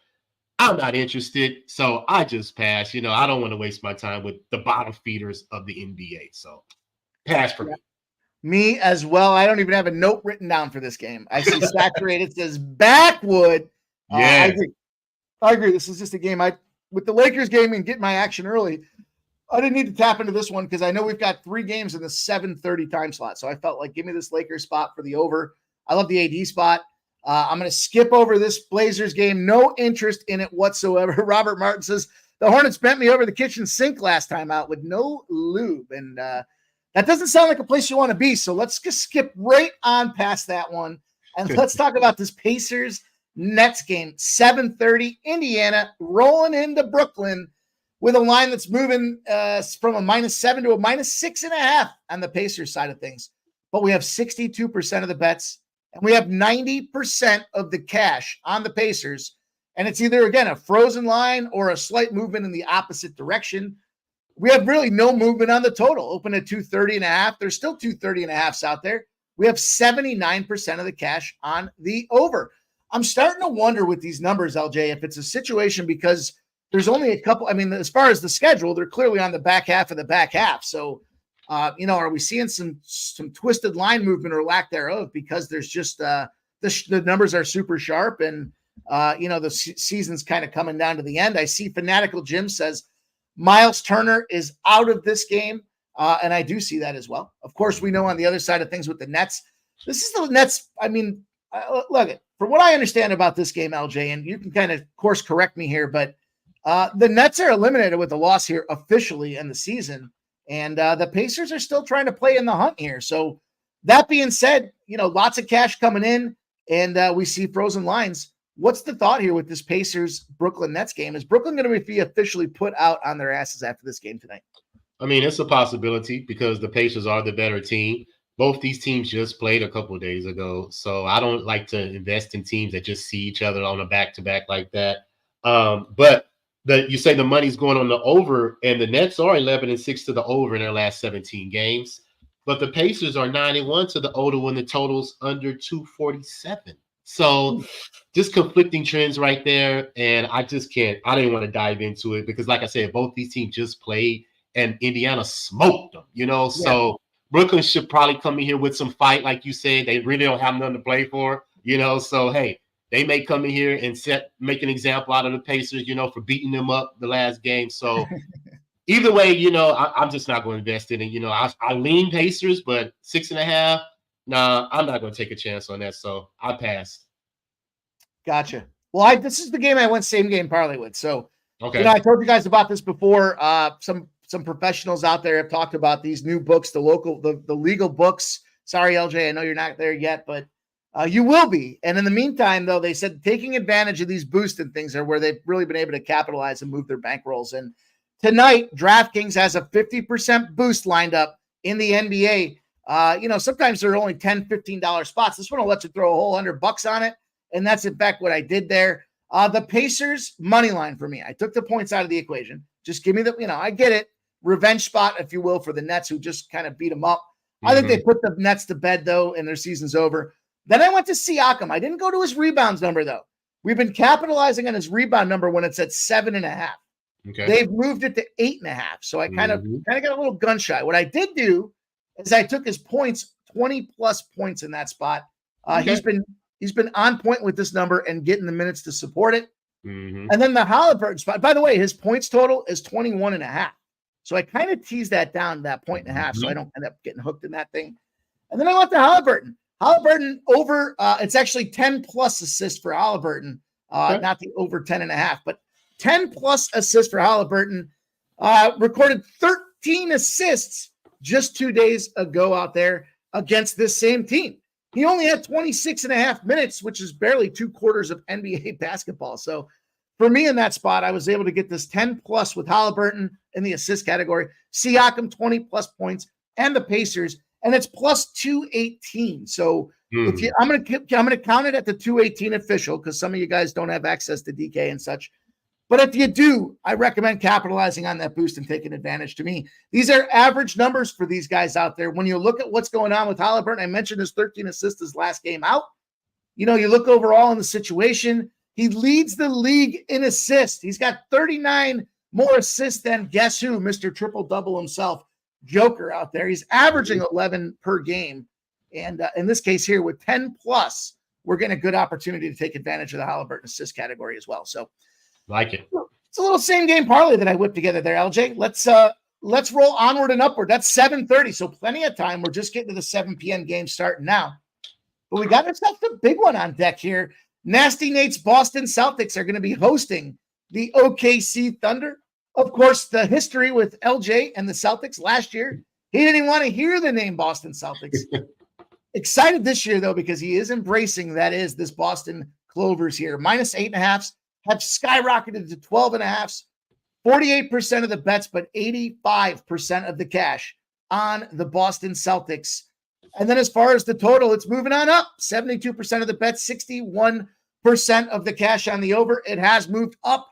I'm not interested. So I just pass. I don't want to waste my time with the bottom feeders of the NBA. So pass for me. Me as well. I don't even have a note written down for this game. I see saturated. It says backwood. Yeah. I agree. This is just a game. With the Lakers game and getting my action early, I didn't need to tap into this one because I know we've got 3 games in the 7:30 time slot. So I felt like give me this Lakers spot for the over. I love the AD spot. I'm going to skip over this Blazers game. No interest in it whatsoever. Robert Martin says the Hornets bent me over the kitchen sink last time out with no lube. And that doesn't sound like a place you want to be. So let's just skip right on past that one. And let's talk about this Pacers Nets game. 7:30, Indiana rolling into Brooklyn with a line that's moving from a -7 to a -6.5 on the Pacers side of things. But we have 62% of the bets, and we have 90% of the cash on the Pacers. And it's either, again, a frozen line or a slight movement in the opposite direction. We have really no movement on the total. Open at 230.5. There's still 230.5s out there. We have 79% of the cash on the over. I'm starting to wonder with these numbers, LJ, if it's a situation because there's only a couple. I mean, as far as the schedule, they're clearly on the back half of the back half. So, are we seeing some twisted line movement or lack thereof because there's just the numbers are super sharp and, the season's kind of coming down to the end. I see Fanatical Jim says Miles Turner is out of this game, and I do see that as well. Of course, we know on the other side of things with the Nets, this is the Nets. I mean, look, from what I understand about this game, LJ, and you can kind of course correct me here, but the Nets are eliminated with a loss here officially in the season, and the Pacers are still trying to play in the hunt here. So that being said, lots of cash coming in, and we see frozen lines. What's the thought here with this Pacers Brooklyn Nets game? Is Brooklyn going to be officially put out on their asses after this game tonight? I mean, it's a possibility because the Pacers are the better team. Both these teams just played a couple of days ago. So I don't like to invest in teams that just see each other on a back-to-back like that. But you say the money's going on the over, and the Nets are 11-6 to the over in their last 17 games. But the Pacers are 9-1 to the over when the total's under 247. So just conflicting trends right there. And I just can't. I didn't want to dive into it because, like I said, both these teams just played and Indiana smoked them, Yeah. So Brooklyn should probably come in here with some fight, like you said. They really don't have nothing to play for, So, hey, they may come in here and make an example out of the Pacers, for beating them up the last game. So either way, I'm just not going to invest in it. I lean Pacers, but 6.5, nah, I'm not going to take a chance on that. So I passed. Gotcha. Well, this is the game I went same game parlay with. So, okay. I told you guys about this before. Some professionals out there have talked about these new books, the legal books. Sorry, LJ, I know you're not there yet, but you will be. And in the meantime, though, they said taking advantage of these boosts and things are where they've really been able to capitalize and move their bankrolls. And tonight, DraftKings has a 50% boost lined up in the NBA. Sometimes they're only $10, $15 spots. This one will let you throw a whole $100 on it. And that's in fact what I did there. The Pacers money line for me. I took the points out of the equation. Just give me I get it. Revenge spot, if you will, for the Nets who just kind of beat them up. I think they put the Nets to bed, though, and their season's over. Then I went to Siakam. I didn't go to his rebounds number, though. We've been capitalizing on his rebound number when it's at 7.5. Okay. They've moved it to 8.5. So I kind of got a little gun shy. What I did do is I took his points, 20 plus points in that spot. Okay. He's been on point with this number and getting the minutes to support it. And then the Halliburton spot, by the way, his points total is 21.5. So I kind of teased that down to that 1.5 so I don't end up getting hooked in that thing. And then I went to Halliburton. Halliburton over, it's actually 10 plus assists for Halliburton, not the over 10.5, but 10 plus assists for Halliburton. Recorded 13 assists just 2 days ago out there against this same team. He only had 26.5 minutes, which is barely 2 quarters of NBA basketball. So for me in that spot, I was able to get this 10 plus with Halliburton in the assist category, Siakam 20 plus points, and the Pacers, and it's plus 218. So I'm going to count it at the 218 official because some of you guys don't have access to DK and such. But if you do, I recommend capitalizing on that boost and taking advantage. To me, these are average numbers for these guys out there. When you look at what's going on with Halliburton, I mentioned his 13 assists his last game out. You look overall in the situation, he leads the league in assists. He's got 39 more assists than guess who? Mr. Triple-Double himself, Joker out there. He's averaging 11 per game. And in this case here, with 10 plus, we're getting a good opportunity to take advantage of the Halliburton assist category as well. So, like it. It's a little same game parlay that I whipped together there, LJ. Let's roll onward and upward. That's 7:30, so plenty of time. We're just getting to the 7 p.m. game starting now. But we got ourselves a big one on deck here. Nasty Nate's Boston Celtics are going to be hosting the OKC Thunder. Of course, the history with LJ and the Celtics last year, he didn't even want to hear the name Boston Celtics. Excited this year, though, because he is embracing, that is, this Boston Clovers here. -8.5 have skyrocketed to 12.5. 48% of the bets, but 85% of the cash on the Boston Celtics. And then as far as the total, it's moving on up. 72% of the bets, 61% of the cash on the over. It has moved up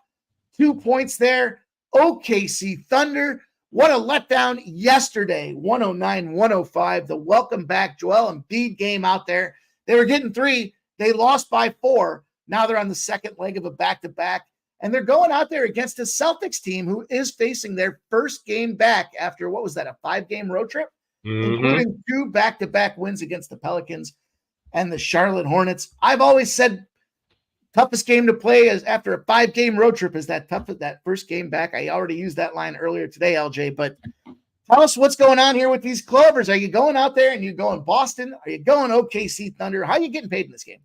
2 points there. OKC Thunder, what a letdown yesterday. 109-105. The welcome back Joel Embiid game out there. They were getting 3. They lost by 4. Now they're on the second leg of a back-to-back. And they're going out there against a Celtics team who is facing their first game back after, what was that, a 5-game road trip? Including 2 back-to-back wins against the Pelicans and the Charlotte Hornets. I've always said toughest game to play is after a 5-game road trip is that first game back. I already used that line earlier today, LJ, but tell us what's going on here with these Clovers. Are you going out there and you going Boston? Are you going OKC Thunder? How are you getting paid in this game?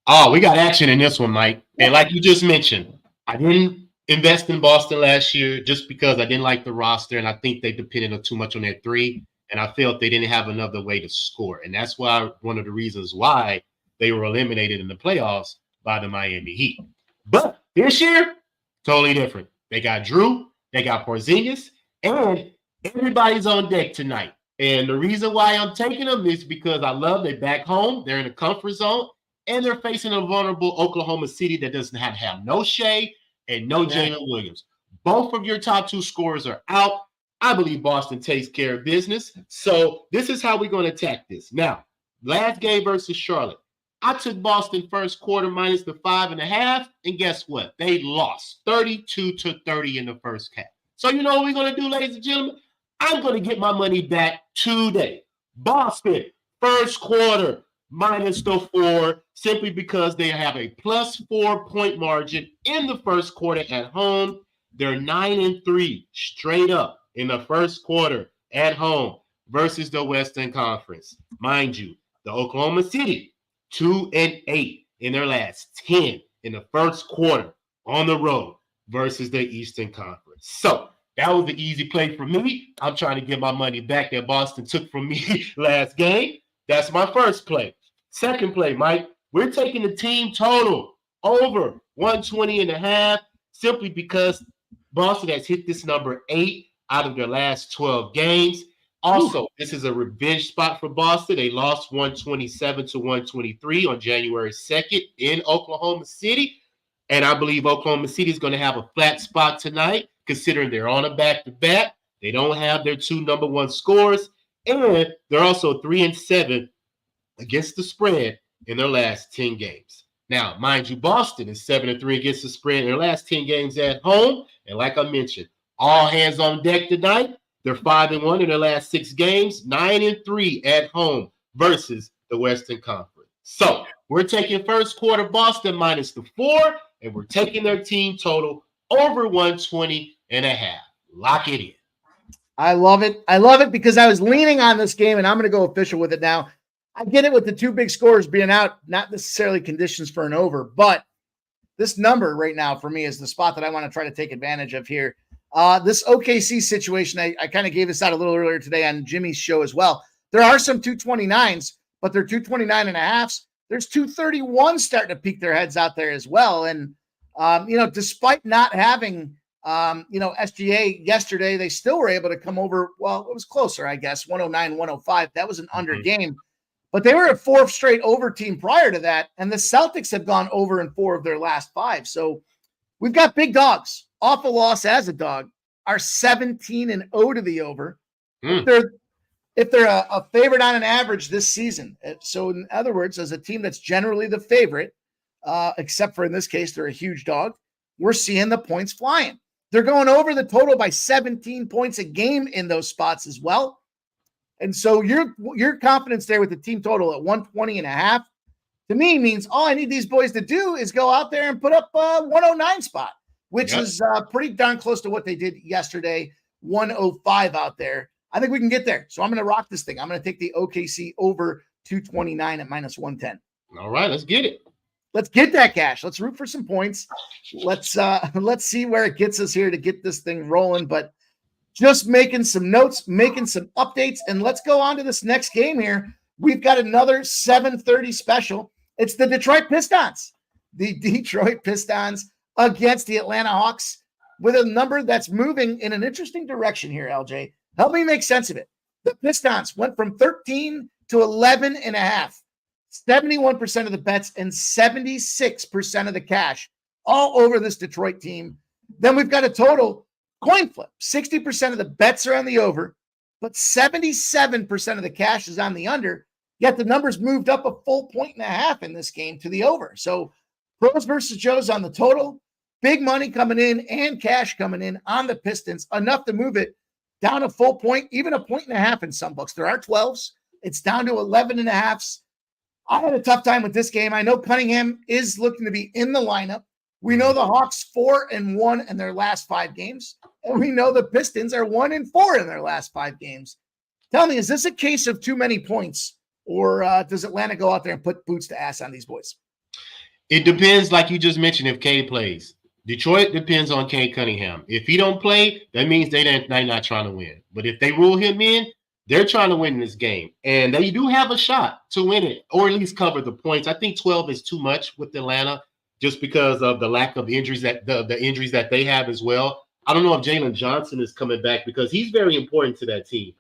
Oh, we got action in this one, Mike. And like you just mentioned, I didn't invest in Boston last year just because I didn't like the roster, and I think they depended on too much on their 3, and I felt they didn't have another way to score. And that's why one of the reasons why they were eliminated in the playoffs by the Miami Heat. But this year, totally different. They got Drew, they got Porzingis, and everybody's on deck tonight. And the reason why I'm taking them is because I love they're back home. They're in a comfort zone. And they're facing a vulnerable Oklahoma City that doesn't have no Shea and no Jalen Williams. Both of your top 2 scorers are out. I believe Boston takes care of business. So this is how we're going to attack this. Now, last game versus Charlotte. I took Boston first quarter minus the 5.5. And guess what? They lost 32-30 in the first half. So you know what we're going to do, ladies and gentlemen? I'm going to get my money back today. Boston, first quarter, minus the 4, simply because they have a +4 point margin in the first quarter at home. They're 9-3 straight up in the first quarter at home versus the Western Conference. Mind you, the Oklahoma City, 2-8 in their last 10 in the first quarter on the road versus the Eastern Conference. So that was the easy play for me. I'm trying to get my money back that Boston took from me last game. That's my first play. Second play, Mike, we're taking the team total over 120.5 simply because Boston has hit this number 8 out of their last 12 games. Also, this is a revenge spot for Boston. They lost 127-123 on January 2nd in Oklahoma City. And I believe Oklahoma City is going to have a flat spot tonight, considering they're on a back-to-back. They don't have their 2 number 1 scorers. And they're also 3-7 against the spread in their last 10 games. Now, mind you, Boston is 7-3 against the spread in their last 10 games at home. And like I mentioned, all hands on deck tonight. They're 5-1 in their last 6 games, 9-3 at home versus the Western Conference. So we're taking first quarter Boston minus the 4, and we're taking their team total over 120.5. Lock it in. I love it. I love it because I was leaning on this game, and I'm going to go official with it now. I get it with the 2 big scores being out, not necessarily conditions for an over, but this number right now for me is the spot that I want to try to take advantage of here. This OKC situation, I kind of gave this out a little earlier today on Jimmy's show as well. There are some 229s, but they're 229.5s. There's 231 starting to peek their heads out there as well. And, despite not having, SGA yesterday, they still were able to come over. Well, it was closer, I guess, 109-105. That was an under game. But they were a 4th straight over team prior to that, and the Celtics have gone over in 4 of their last 5. So We've got big dogs. Awful loss as a dog are 17-0 to the over. If they're a favorite on an average this season. So in other words, as a team that's generally the favorite, except for in this case, they're a huge dog, we're seeing the points flying. They're going over the total by 17 points a game in those spots as well. And so your confidence there with the team total at 120.5 to me means all I need these boys to do is go out there and put up a 109 spot, which is pretty darn close to what they did yesterday, 105 out there. I think we can get there. So I'm going to rock this thing. I'm going to take the OKC over 229 at -110. All right, let's get it. Let's get that cash. Let's root for some points. Let's see where it gets us here to get this thing rolling. But just making some notes, making some updates, and let's go on to this next game here. We've got another 7:30 special. It's the Detroit Pistons. The Detroit Pistons against the Atlanta Hawks with a number that's moving in an interesting direction here, LJ. Help me make sense of it. The Pistons went from 13 to 11.5. 71% of the bets and 76% of the cash all over this Detroit team. Then we've got a total coin flip. 60% of the bets are on the over, but 77% of the cash is on the under. Yet the numbers moved up a full 1.5 in this game to the over. So pros versus Joes on the total. Big money coming in and cash coming in on the Pistons. Enough to move it down a full point, even a 1.5 in some books. There are 12s. It's down to 11.5s. I had a tough time with this game. I know Cunningham is looking to be in the lineup. We know the Hawks 4-1 in their last 5 games. And we know the Pistons are 1-4 in their last 5 games. Tell me, is this a case of too many points? Or does Atlanta go out there and put boots to ass on these boys? It depends, like you just mentioned, if Cade plays. Detroit depends on Cade Cunningham. If he don't play, that means they're not trying to win. But if they rule him in, they're trying to win this game. And they do have a shot to win it, or at least cover the points. I think 12 is too much with Atlanta just because of the lack of injuries that the injuries that they have as well. I don't know if Jalen Johnson is coming back because he's very important to that team.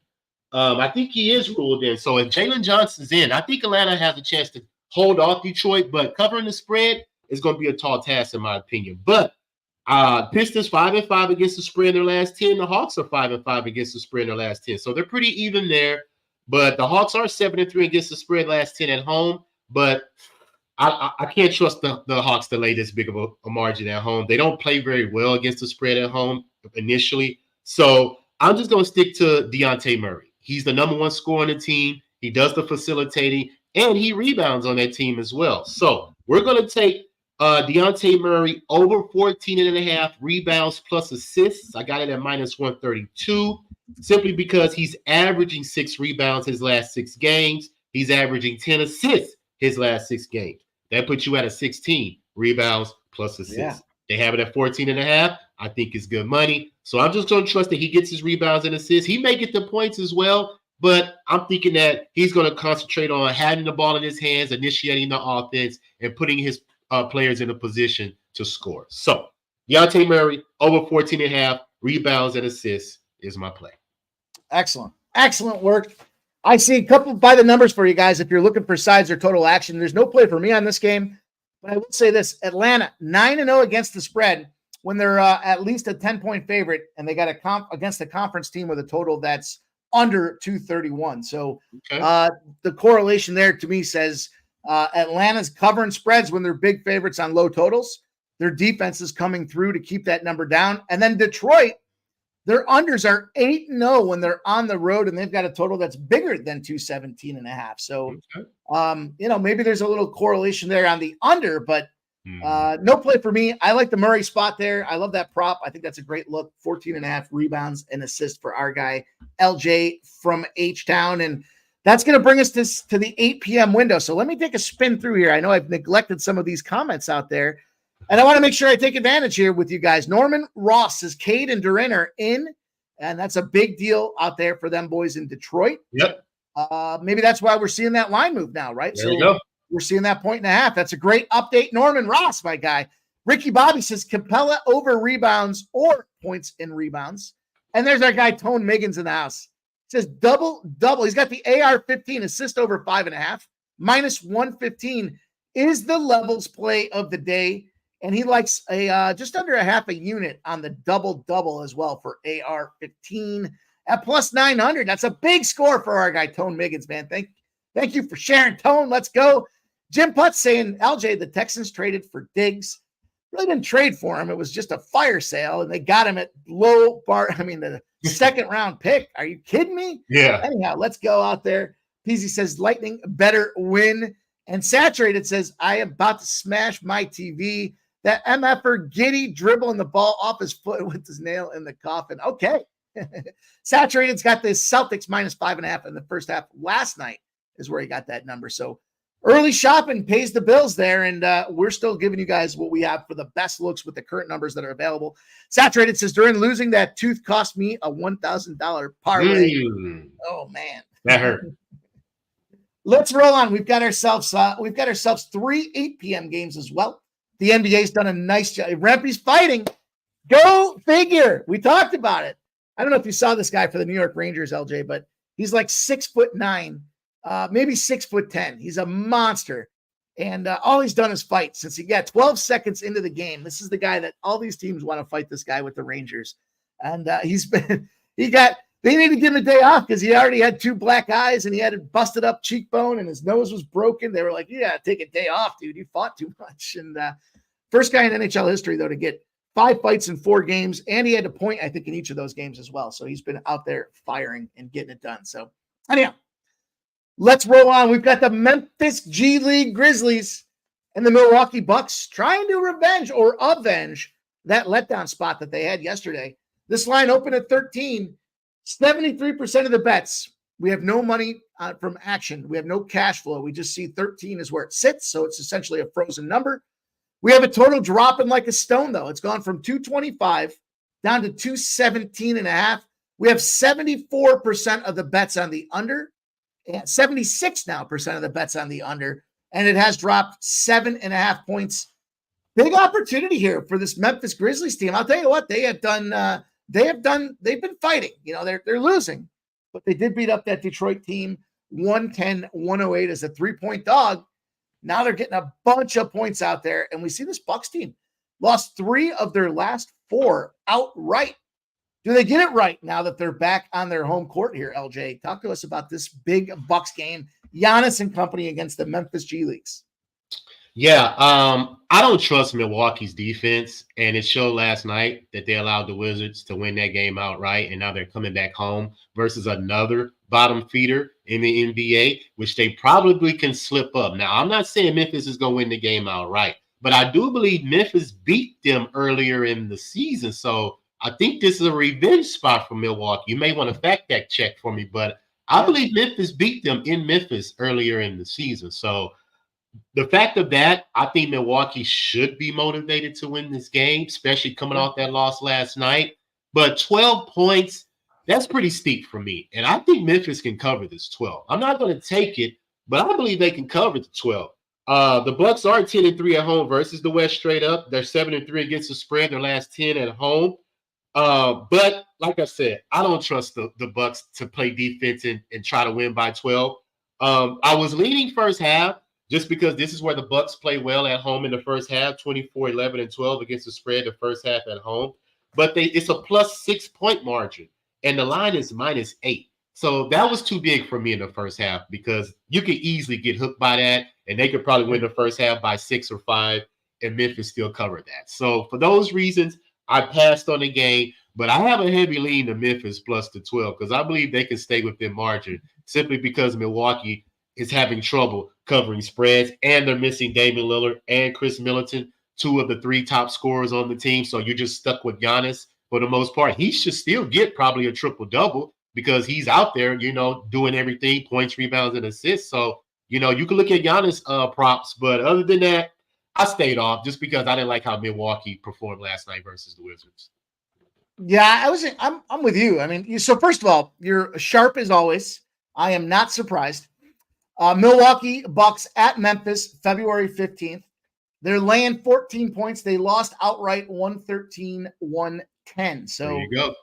I think he is ruled in. So if Jalen Johnson's in, I think Atlanta has a chance to hold off Detroit, but covering the spread is going to be a tall task in my opinion. But Pistons 5-5 against the spread in their last 10. The Hawks are 5-5 against the spread in their last 10. So they're pretty even there. But the Hawks are 7-3 against the spread last 10 at home. But I can't trust the Hawks to lay this big of a margin at home. They don't play very well against the spread at home initially. So I'm just going to stick to Dejounte Murray. He's the number 1 scorer on the team. He does the facilitating, and he rebounds on that team as well. So we're going to take Dejounte Murray over 14.5 rebounds plus assists. I got it at -132 simply because he's averaging 6 rebounds his last 6 games. He's averaging 10 assists his last 6 games. That puts you at a 16 rebounds plus assists. Yeah. They have it at 14.5. I think it's good money. So I'm just going to trust that he gets his rebounds and assists. He may get the points as well, but I'm thinking that he's going to concentrate on having the ball in his hands, initiating the offense, and putting his players in a position to score. So Dejounte Murray over 14.5 rebounds and assists is my play. Excellent. Excellent work. I see a couple by the numbers for you guys. If you're looking for sides or total action, there's no play for me on this game. But I will say this, Atlanta 9-0 against the spread when they're at least a 10-point favorite, and they got against a conference team with a total that's under 231. So the correlation there to me says Atlanta's covering spreads when they're big favorites on low totals. Their defense is coming through to keep that number down. And then Detroit, their unders are 8-0 when they're on the road, and they've got a total that's bigger than 217.5. So, maybe there's a little correlation there on the under, but no play for me. I like the Murray spot there. I love that prop. I think that's a great look. 14.5 rebounds and assist for our guy, LJ from H-Town. And that's going to bring us to the 8 p.m. window. So let me take a spin through here. I know I've neglected some of these comments out there, and I want to make sure I take advantage here with you guys. Norman Ross says Cade and Duren are in, and that's a big deal out there for them boys in Detroit. Yep. Maybe that's why we're seeing that line move now, right? There you go. We're seeing that 1.5. That's a great update. Norman Ross, my guy. Ricky Bobby says Capella over rebounds or points in rebounds. And there's our guy, Tone Miggins, in the house. Says double. He's got the AR-15 assist over 5.5. -115 is the levels play of the day. and he likes a just under a half a unit on the double-double as well for AR-15 at plus 900. That's a big score for our guy, Tone Miggins, man. Thank you for sharing, Tone. Let's go. Jim Putz saying, LJ, the Texans traded for Diggs. Really didn't trade for him. It was just a fire sale, and they got him at the second-round pick. Are you kidding me? Yeah. Anyhow, let's go out there. Peasy says, Lightning better win. And Saturated says, I am about to smash my TV. That MFer Giddy dribbling the ball off his foot with his nail in the coffin. Okay. Saturated's got the Celtics minus 5.5 in the first half last night is where he got that number. So early shopping pays the bills there, and we're still giving you guys what we have for the best looks with the current numbers that are available. Saturated says, during losing, that tooth cost me a $1,000 parlay. Oh, man. That hurt. Let's roll on. We've got ourselves 3 8 p.m. games as well. The NBA's done a nice job. Rempe's fighting. Go figure. We talked about it. I don't know if you saw this guy for the New York Rangers, LJ, but he's like 6'9", maybe 6'10". He's a monster. And all he's done is fight since he got 12 seconds into the game. This is the guy that all these teams want to fight, this guy with the Rangers. And they need to give him a day off because he already had 2 black eyes and he had a busted up cheekbone and his nose was broken. They were like, yeah, take a day off, dude. You fought too much. And first guy in NHL history, though, to get 5 fights in 4 games. And he had a point, I think, in each of those games as well. So he's been out there firing and getting it done. So anyhow, let's roll on. We've got the Memphis G League Grizzlies and the Milwaukee Bucks trying to avenge that letdown spot that they had yesterday. This line opened at 13. 73% of the bets. We have no money from action. We have no cash flow. We just see 13 is where it sits. So it's essentially a frozen number. We have a total dropping like a stone, though. It's gone from 225 down to 217.5. We have 74% of the bets on the under, and 76 now percent of the bets on the under, and it has dropped 7.5 points. Big opportunity here for this Memphis Grizzlies team. I'll tell you what, they've been fighting. You know, they're losing, but they did beat up that Detroit team 110-108 as a 3-point dog. Now they're getting a bunch of points out there, and we see this Bucks team lost 3 of their last 4 outright. Do they get it right now that they're back on their home court here, LJ? Talk to us about this big Bucks game, Giannis and company against the Memphis G Leagues. Yeah, I don't trust Milwaukee's defense, and it showed last night that they allowed the Wizards to win that game outright, and now they're coming back home versus another bottom feeder in the NBA, which they probably can slip up. Now, I'm not saying Memphis is going to win the game outright, but I do believe Memphis beat them earlier in the season, so I think this is a revenge spot for Milwaukee. You may want to fact that check for me, but I believe Memphis beat them in Memphis earlier in the season, so the fact of that, I think Milwaukee should be motivated to win this game, especially coming off that loss last night. But 12 points, that's pretty steep for me. And I think Memphis can cover this 12. I'm not going to take it, but I believe they can cover the 12. The Bucks are 10-3 at home versus the West straight up. They're 7-3 against the spread, their last 10 at home. But like I said, I don't trust the Bucks to play defense and try to win by 12. I was leaning first half, just because this is where the Bucks play well at home in the first half, 24, 11, and 12 against the spread the first half at home. But it's a plus 6-point margin, and the line is -8. So that was too big for me in the first half because you could easily get hooked by that, and they could probably win the first half by 6 or 5, and Memphis still covered that. So for those reasons, I passed on the game, but I have a heavy lean to Memphis plus the 12 because I believe they can stay within margin simply because Milwaukee is having trouble covering spreads, and they're missing Damian Lillard and Chris Middleton, 2 of the 3 top scorers on the team. So you're just stuck with Giannis for the most part. He should still get probably a triple-double because he's out there, doing everything, points, rebounds, and assists. So, you can look at Giannis props. But other than that, I stayed off just because I didn't like how Milwaukee performed last night versus the Wizards. Yeah, I'm with you. I mean, so first of all, you're sharp as always. I am not surprised. Milwaukee Bucks at Memphis, February 15th. They're laying 14 points. They lost outright 113-110. So there you go.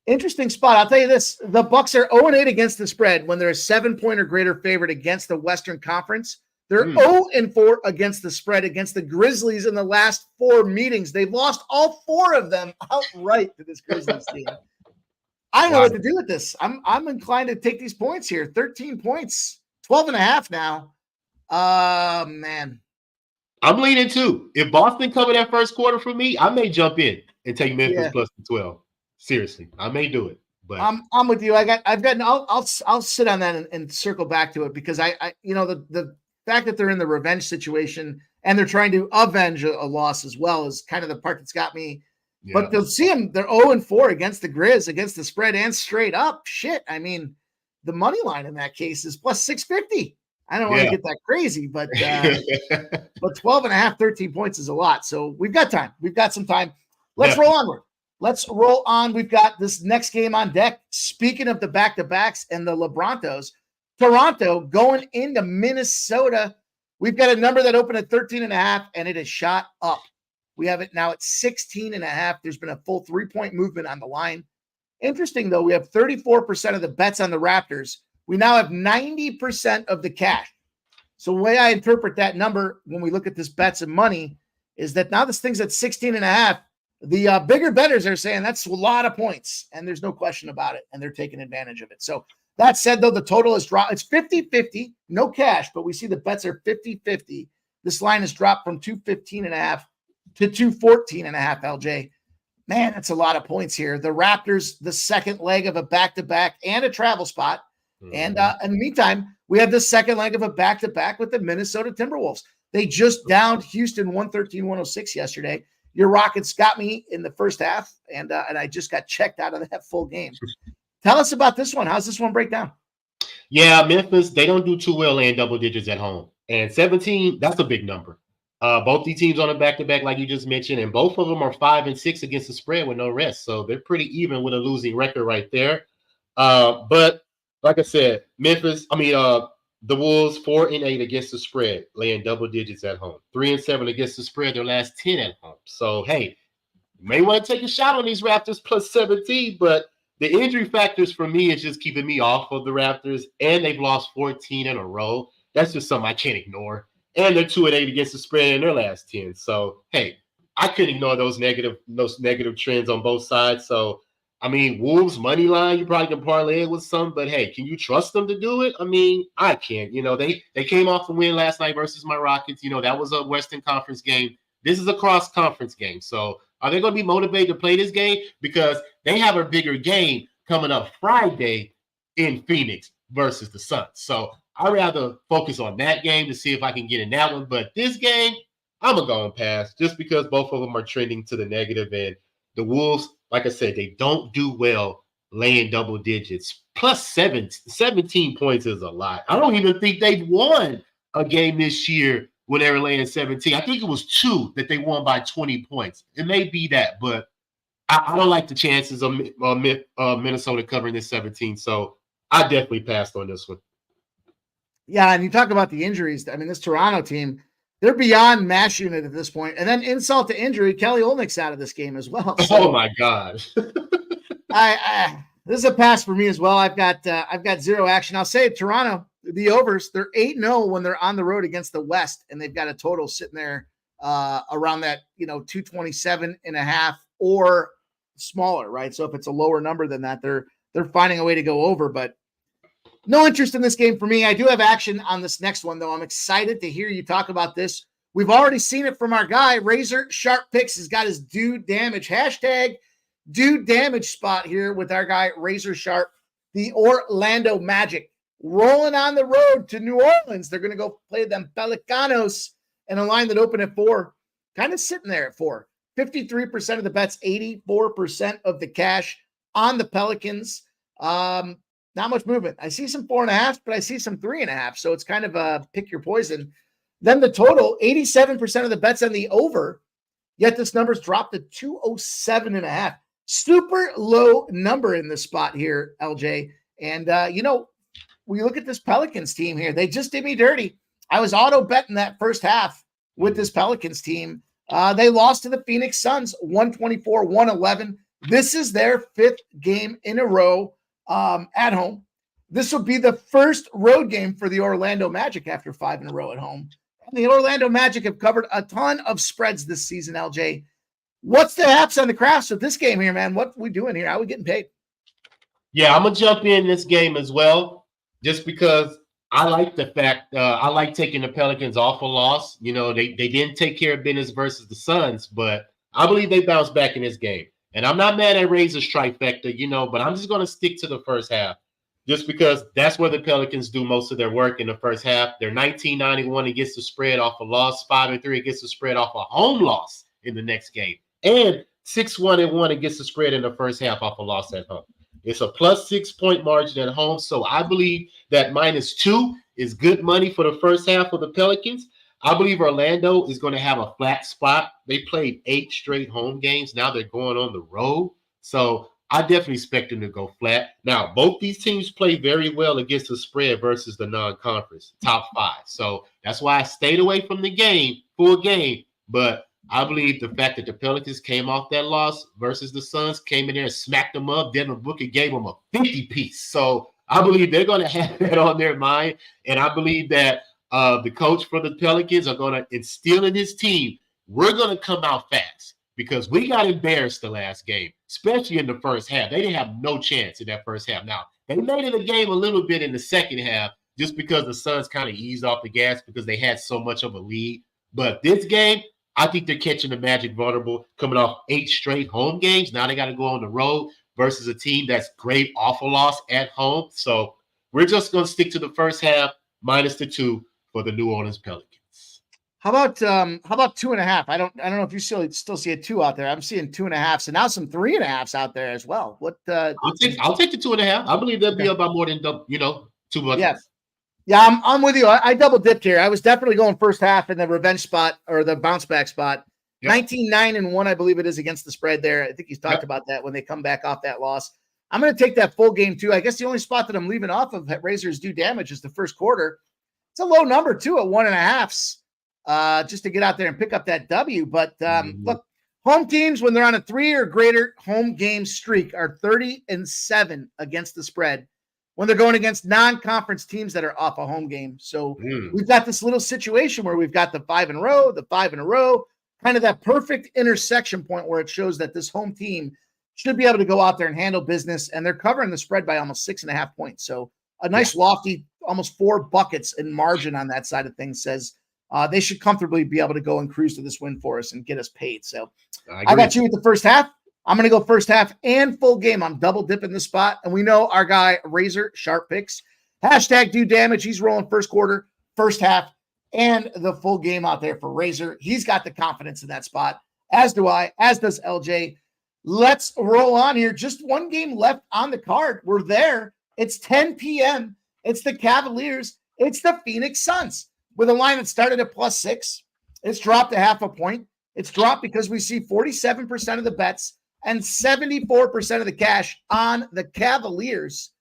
Interesting spot. I'll tell you this. The Bucks are 0-8 against the spread when they're a 7-point or greater favorite against the Western Conference They're 0-4 against the spread against the Grizzlies in the last 4 meetings. They've lost all 4 of them outright to this Grizzlies team. I don't know what to do with this. I'm inclined to take these points here. 13 points, 12.5 now. Man. I'm leaning too. If Boston cover that first quarter for me, I may jump in and take Memphis plus the 12. Seriously, I may do it. But I'm with you. I'll sit on that and circle back to it because I the fact that they're in the revenge situation and they're trying to avenge a loss as well is kind of the part that's got me. Yeah. But they'll see them. They're 0-4 against the Grizz, against the spread, and straight up. Shit, I mean, the money line in that case is plus 650. I don't want to get that crazy, but 12.5, 13 points is a lot. So we've got time. We've got some time. Let's roll onward. Let's roll on. We've got this next game on deck. Speaking of the back-to-backs and the LeBrontos, Toronto going into Minnesota. We've got a number that opened at 13.5, and it has shot up. We have it now at 16.5. There's been a full 3-point movement on the line. Interesting, though, we have 34% of the bets on the Raptors. We now have 90% of the cash. So the way I interpret that number when we look at this bets and money is that now this thing's at 16.5. The bigger bettors are saying that's a lot of points, and there's no question about it, and they're taking advantage of it. So that said, though, the total has dropped. It's 50-50, no cash, but we see the bets are 50-50. This line has dropped from 215.5 to 214.5, LJ. Man, that's a lot of points here. The Raptors, the second leg of a back-to-back and a travel spot. And in the meantime, we have the second leg of a back-to-back with the Minnesota Timberwolves. They just downed Houston 113-106 yesterday. Your Rockets got me in the first half, and I just got checked out of that full game. Tell us about this one. How's this one break down? Yeah, Memphis, they don't do too well laying double digits at home. And 17, that's a big number. Both these teams on a back-to-back, like you just mentioned, and both of them are 5-6 against the spread with no rest. So they're pretty even with a losing record right there. But like I said, the Wolves 4-8 against the spread, laying double digits at home. 3-7 against the spread, their last 10 at home. So, hey, you may want to take a shot on these Raptors plus 17, but the injury factors for me is just keeping me off of the Raptors, and they've lost 14 in a row. That's just something I can't ignore. And they're 2-8 against the spread in their last 10. So, hey, I couldn't ignore those negative trends on both sides. So, I mean, Wolves money line, you probably can parlay it with some, but hey, can you trust them to do it? I mean, I can't. You know, they came off a win last night versus my Rockets. You know, that was a Western Conference game. This is a cross-conference game. So are they going to be motivated to play this game? Because they have a bigger game coming up Friday in Phoenix versus the Suns. So I'd rather focus on that game to see if I can get in that one. But this game, I'm going to go and pass just because both of them are trending to the negative. And the Wolves, like I said, they don't do well laying double digits. Plus 17 points is a lot. I don't even think they've won a game this year when they were laying 17. I think it was 2 that they won by 20 points. It may be that, but I don't like the chances of Minnesota covering this 17. So I definitely passed on this one. Yeah, and you talk about the injuries. I mean, this Toronto team, they're beyond mash unit at this point. And then insult to injury, Kelly Olynyk's out of this game as well. So, oh my God. This is a pass for me as well. I've got 0 action. I'll say Toronto, the overs, they're 8-0 when they're on the road against the West, and they've got a total sitting there around that, 227.5 or smaller, right? So if it's a lower number than that, they're finding a way to go over, but no interest in this game for me. I do have action on this next one, though. I'm excited to hear you talk about this. We've already seen it from our guy. Razor Sharp Picks has got his do damage spot here with our guy, Razor Sharp, the Orlando Magic, rolling on the road to New Orleans. They're going to go play them Pelicanos and a line that opened at 4, kind of sitting there at 4. 53% of the bets, 84% of the cash on the Pelicans. Not much movement. I see some 4.5, but I see some 3.5. So it's kind of a pick your poison. Then the total, 87% of the bets on the over, yet this number's dropped to 207.5. Super low number in this spot here, LJ. And, we look at this Pelicans team here. They just did me dirty. I was auto betting that first half with this Pelicans team. They lost to the Phoenix Suns, 124-111. This is their 5th game in a row at home. This will be the first road game for the Orlando Magic after 5 in a row at home. And the Orlando Magic have covered a ton of spreads this season, LJ. What's the haps on the crafts of this game here, man? What are we doing here? How are we getting paid? Yeah, I'm going to jump in this game as well, just because I like the fact I like taking the Pelicans off a loss. You know, they didn't take care of business versus the Suns, but I believe they bounced back in this game. And I'm not mad at Razor's trifecta, you know, but I'm just going to stick to the first half just because that's where the Pelicans do most of their work in the first half. They're 19-91 against the spread off a loss, 5-3 against the spread off a home loss in the next game, and 6-1-1 against the spread in the first half off a loss at home. It's a plus 6 point margin at home. So I believe that -2 is good money for the first half of the Pelicans. I believe Orlando is going to have a flat spot. They played 8 straight home games. Now they're going on the road. So I definitely expect them to go flat. Now, both these teams play very well against the spread versus the non-conference, top 5. So that's why I stayed away from the game, full game. But I believe the fact that the Pelicans came off that loss versus the Suns, came in there and smacked them up. Devin Booker gave them a 50-piece. So I believe they're going to have that on their mind. And I believe that the coach for the Pelicans are going to instill in his team, we're going to come out fast because we got embarrassed the last game, especially in the first half. They didn't have no chance in that first half. Now, they made it a game a little bit in the second half just because the Suns kind of eased off the gas because they had so much of a lead. But this game, I think they're catching the Magic vulnerable, coming off 8 straight home games. Now they got to go on the road versus a team that's great off a loss at home. So we're just going to stick to the first half -2 for the New Orleans Pelicans. How about 2.5? I don't know if you still see a 2 out there. I'm seeing 2.5, and now some 3.5s out there as well. What? I'll take the 2.5. I believe they'll be up by more than 2 buckets. Yes. Yeah, I'm with you. I double dipped here. I was definitely going first half in the revenge spot or the bounce back spot. Yep. 19-9-1, I believe it is against the spread there. I think he's talked about that when they come back off that loss. I'm going to take that full game too. I guess the only spot that I'm leaving off of Razors do damage is the first quarter. It's a low number too at 1.5, just to get out there and pick up that W. But look, home teams when they're on a 3 or greater home game streak are 30-7 against the spread when they're going against non-conference teams that are off a home game. So we've got this little situation where we've got the 5 in a row, kind of that perfect intersection point where it shows that this home team should be able to go out there and handle business, and they're covering the spread by almost 6.5 points. So a nice lofty, almost 4 buckets in margin on that side of things says they should comfortably be able to go and cruise to this win for us and get us paid. So I got you with the first half. I'm going to go first half and full game. I'm double dipping the spot. And we know our guy, Razor, sharp picks. Hashtag do damage. He's rolling first quarter, first half, and the full game out there for Razor. He's got the confidence in that spot, as do I, as does LJ. Let's roll on here. Just one game left on the card. We're there. It's 10 p.m. It's the Cavaliers. It's the Phoenix Suns with a line that started at +6. It's dropped 0.5 point. It's dropped because we see 47% of the bets and 74% of the cash on the Cavaliers.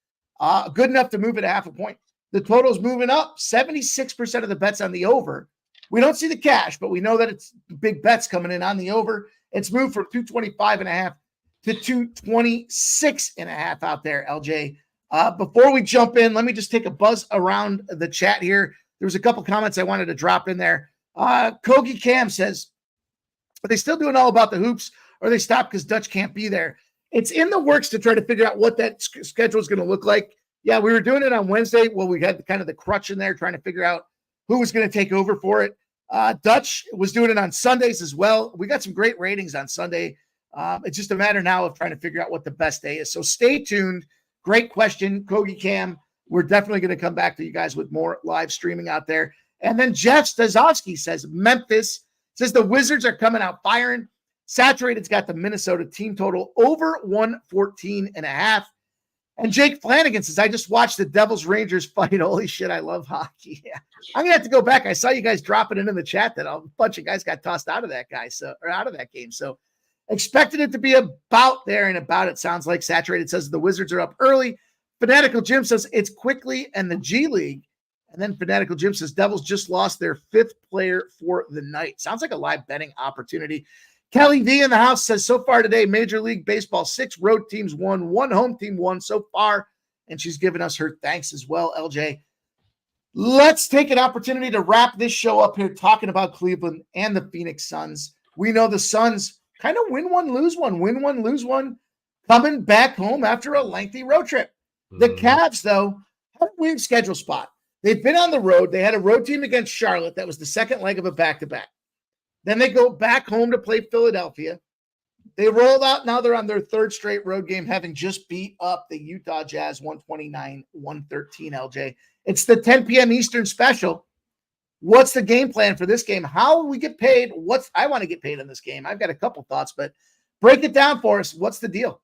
Good enough to move it 0.5 point. The total's moving up. 76% of the bets on the over. We don't see the cash, but we know that it's big bets coming in on the over. It's moved from 225.5 to 226.5 out there, LJ. Before we jump in, let me just take a buzz around the chat here. There was a couple comments I wanted to drop in there. Kogi Cam says, are they still doing all about the hoops, or they stopped because Dutch can't be there? It's in the works to try to figure out what that schedule is going to look like. Yeah, we were doing it on Wednesday. Well, we had kind of the crutch in there trying to figure out who was going to take over for it. Dutch was doing it on Sundays as well. We got some great ratings on Sunday. It's just a matter now of trying to figure out what the best day is. So stay tuned. Great question, Kogi Cam. We're definitely going to come back to you guys with more live streaming out there. And then Jeff Stazowski says Memphis, says the Wizards are coming out firing. Saturated's got the Minnesota team total over 114.5. And Jake Flanagan says, I just watched the Devils Rangers fight. Holy shit, I love hockey. Yeah. I'm gonna have to go back. I saw you guys dropping it in the chat that a bunch of guys got tossed out of that game. So expected it to be about there and about, it sounds like. Saturated says the Wizards are up early. Fanatical Jim says it's quickly and the G League. And then Fanatical Jim says Devils just lost their 5th player for the night. Sounds like a live betting opportunity. Kelly V in the house says so far today, Major League Baseball, 6 road teams won, 1 home team won so far and she's given us her thanks as well, LJ. Let's take an opportunity to wrap this show up here talking about Cleveland and the Phoenix Suns. We know the Suns kind of win one, lose one, coming back home after a lengthy road trip. The Cavs, though, have a weird schedule spot. They've been on the road. They had a road team against Charlotte. That was the second leg of a back-to-back. Then they go back home to play Philadelphia. They rolled out. Now they're on their third straight road game, having just beat up the Utah Jazz 129-113, LJ. It's the 10 p.m. Eastern special. What's the game plan for this game? How will we get paid? I want to get paid in this game. I've got a couple thoughts, but break it down for us. What's the deal?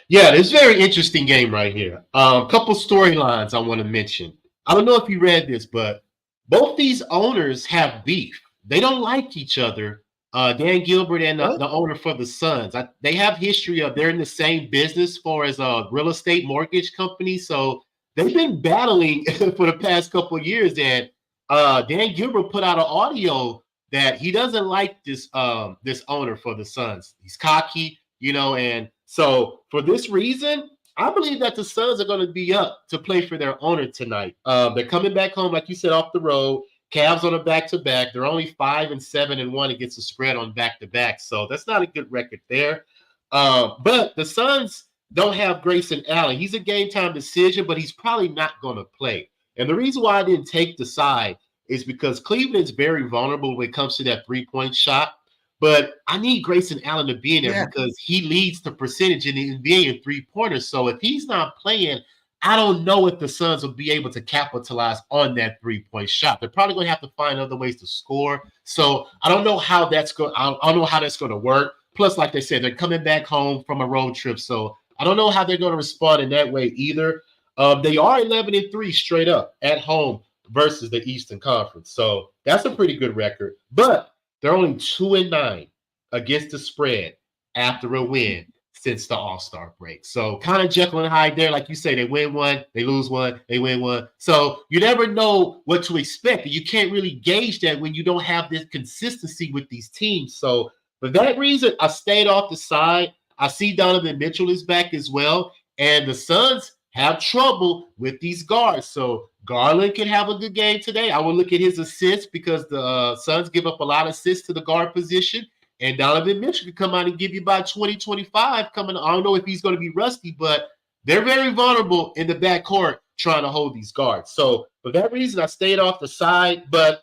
Yeah, this is a very interesting game right here. A couple storylines I want to mention. I don't know if you read this, but both these owners have beef. They don't like each other. Dan Gilbert and the owner for the Suns. They have history of they're in the same business for as a real estate mortgage company. So they've been battling for the past couple of years. And Dan Gilbert put out an audio that he doesn't like this owner for the Suns. He's cocky, and so for this reason, I believe that the Suns are going to be up to play for their owner tonight. They're coming back home, like you said, off the road. Cavs on a back-to-back. They're only 5-7-1 against the spread on back-to-back. So that's not a good record there. But the Suns don't have Grayson Allen. He's a game-time decision, but he's probably not going to play. And the reason why I didn't take the side is because Cleveland's very vulnerable when it comes to that three-point shot. But I need Grayson Allen to be in there because he leads the percentage in the NBA in three-pointers. So if he's not playing, I don't know if the Suns will be able to capitalize on that three-point shot. They're probably going to have to find other ways to score. So I don't know how that's going. I don't know how that's going to work. Plus, like they said, they're coming back home from a road trip, so I don't know how they're going to respond in that way either. They are 11-3 straight up at home versus the Eastern Conference, so that's a pretty good record. But they're only 2-9 against the spread after a win since the All-Star break. So kind of Jekyll and Hyde there. Like you say, they win one, they lose one, they win one. So you never know what to expect. You can't really gauge that when you don't have this consistency with these teams. So for that reason, I stayed off the side. I see Donovan Mitchell is back as well. And the Suns have trouble with these guards. So Garland can have a good game today. I will look at his assists because the Suns give up a lot of assists to the guard position. And Donovan Mitchell can come out and give you about 20, 25 coming. I don't know if he's going to be rusty, but they're very vulnerable in the backcourt trying to hold these guards. So for that reason, I stayed off the side, but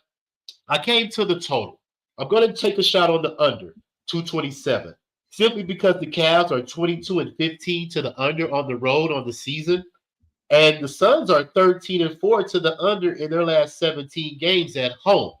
I came to the total. I'm going to take a shot on the under, 227, simply because the Cavs are 22-15 to the under on the road on the season. And the Suns are 13-4 to the under in their last 17 games at home.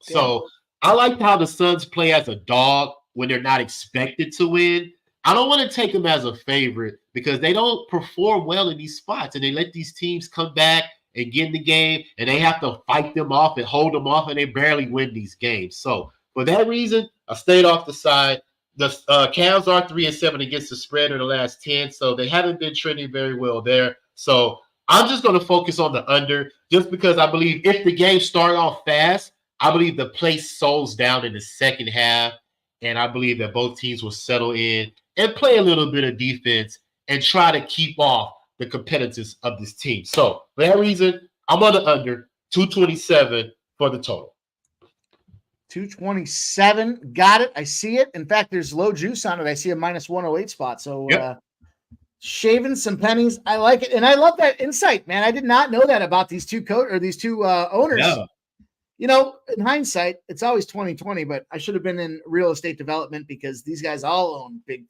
Yeah. So I like how the Suns play as a dog when they're not expected to win. I don't want to take them as a favorite because they don't perform well in these spots, and they let these teams come back and get in the game, and they have to fight them off and hold them off, and they barely win these games. So for that reason, I stayed off the side. The Cavs are 3-7 against the spread in the last 10, so they haven't been trending very well there. So I'm just going to focus on the under just because I believe if the game start off fast, I believe the play slows down in the second half, and I believe that both teams will settle in and play a little bit of defense and try to keep off the competitors of this team. So for that reason, I'm on the under, 227 for the total. 227, got it. I see it. In fact, there's low juice on it. I see a minus 108 spot. So shaving some pennies. I like it, and I love that insight, man. I did not know that about these two owners. Yeah. In hindsight, it's always 2020, but I should have been in real estate development because these guys all own big,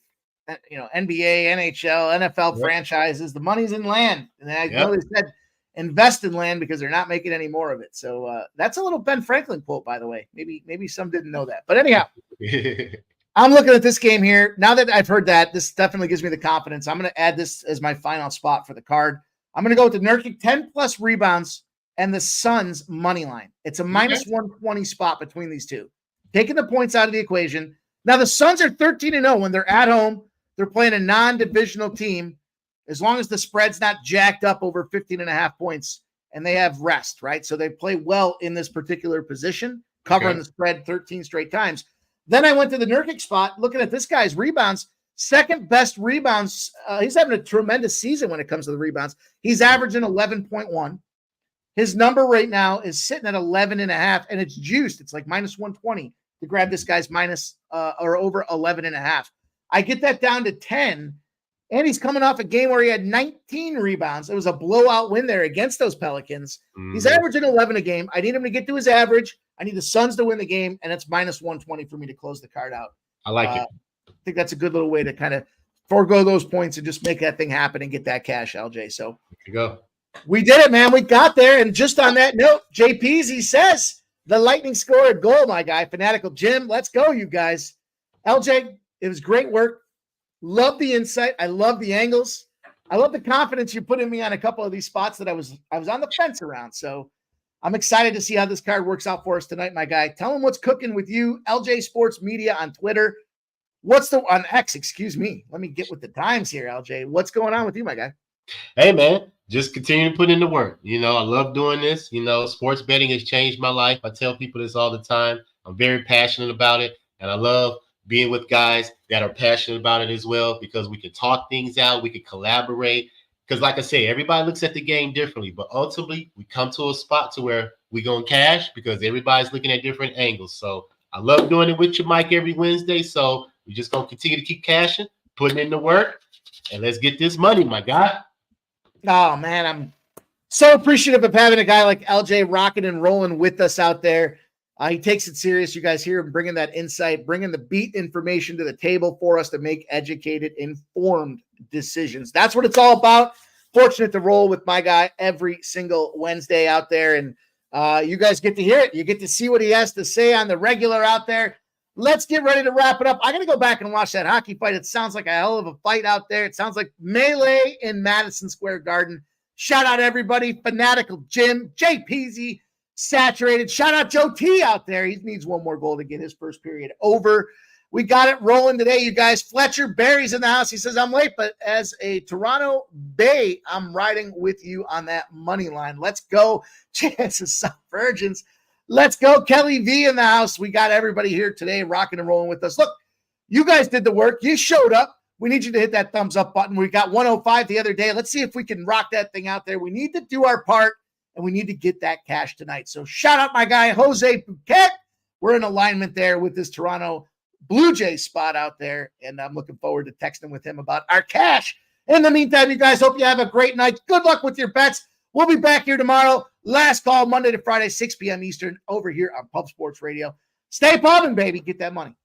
NBA, NHL, NFL franchises. The money's in land. And I know they said invest in land because they're not making any more of it. So that's a little Ben Franklin quote, by the way. Maybe some didn't know that. But anyhow, I'm looking at this game here. Now that I've heard that, this definitely gives me the confidence. I'm going to add this as my final spot for the card. I'm going to go with the Nurkic 10-plus rebounds and the Suns money line. It's a minus 120 spot between these two. Taking the points out of the equation. Now the Suns are 13-0 when they're at home. They're playing a non-divisional team as long as the spread's not jacked up over 15.5 points and they have rest, right? So they play well in this particular position, covering the spread 13 straight times. Then I went to the Nurkic spot, looking at this guy's rebounds. Second best rebounds. He's having a tremendous season when it comes to the rebounds. He's averaging 11.1. His number right now is sitting at 11.5, and it's juiced. It's like minus 120 to grab this guy's minus or over 11.5. I get that down to 10, and he's coming off a game where he had 19 rebounds. It was a blowout win there against those Pelicans. He's averaging 11 a game. I need him to get to his average. I need the Suns to win the game, and it's minus 120 for me to close the card out. I like it. I think that's a good little way to kind of forego those points and just make that thing happen and get that cash, LJ. So there you go. We did it, man. We got there. And just on that note, JPZ says the Lightning scored a goal, my guy. Fanatical Jim, let's go, you guys. LJ, it was great work. Love the insight. I love the angles. I love the confidence you put in me on a couple of these spots that I was on the fence around. So I'm excited to see how this card works out for us tonight, my guy. Tell them what's cooking with you, LJ Sports Media on Twitter. On X, excuse me. Let me get with the times here, LJ. What's going on with you, my guy? Hey, man, just continue to put in the work. I love doing this. Sports betting has changed my life. I tell people this all the time. I'm very passionate about it, and I love being with guys that are passionate about it as well, because we can talk things out. We can collaborate. Because like I say, everybody looks at the game differently, but ultimately we come to a spot to where we going to cash because everybody's looking at different angles. So I love doing it with you, Mike, every Wednesday. So we're just going to continue to keep cashing, putting in the work, and let's get this money, my guy. Oh, man, I'm so appreciative of having a guy like LJ rocking and rolling with us out there. He takes it serious. You guys hear him bringing that insight, bringing the beat information to the table for us to make educated, informed decisions. That's what it's all about. Fortunate to roll with my guy every single Wednesday out there, and you guys get to hear it. You get to see what he has to say on the regular out there. Let's get ready to wrap it up. I'm going to go back and watch that hockey fight. It sounds like a hell of a fight out there. It sounds like melee in Madison Square Garden. Shout out everybody. Fanatical Jim, JPZ, Saturated. Shout out Joe T out there. He needs one more goal to get his first period over. We got it rolling today, you guys. Fletcher Barry's in the house. He says, I'm late, but as a Toronto Bay, I'm riding with you on that money line. Let's go. Chances South Virgins. Let's go. Kelly V in the house. We got everybody here today rocking and rolling with us. Look, you guys did the work. You showed up. We need you to hit that thumbs up button. We got 105 the other day. Let's see if we can rock that thing out there. We need to do our part, and we need to get that cash tonight. So shout out my guy, Jose Bouquet. We're in alignment there with this Toronto Blue Jays spot out there, and I'm looking forward to texting with him about our cash. In the meantime, you guys, hope you have a great night. Good luck with your bets. We'll be back here tomorrow. Last call, Monday to Friday, 6 p.m. Eastern, over here on Pub Sports Radio. Stay pumping, baby. Get that money.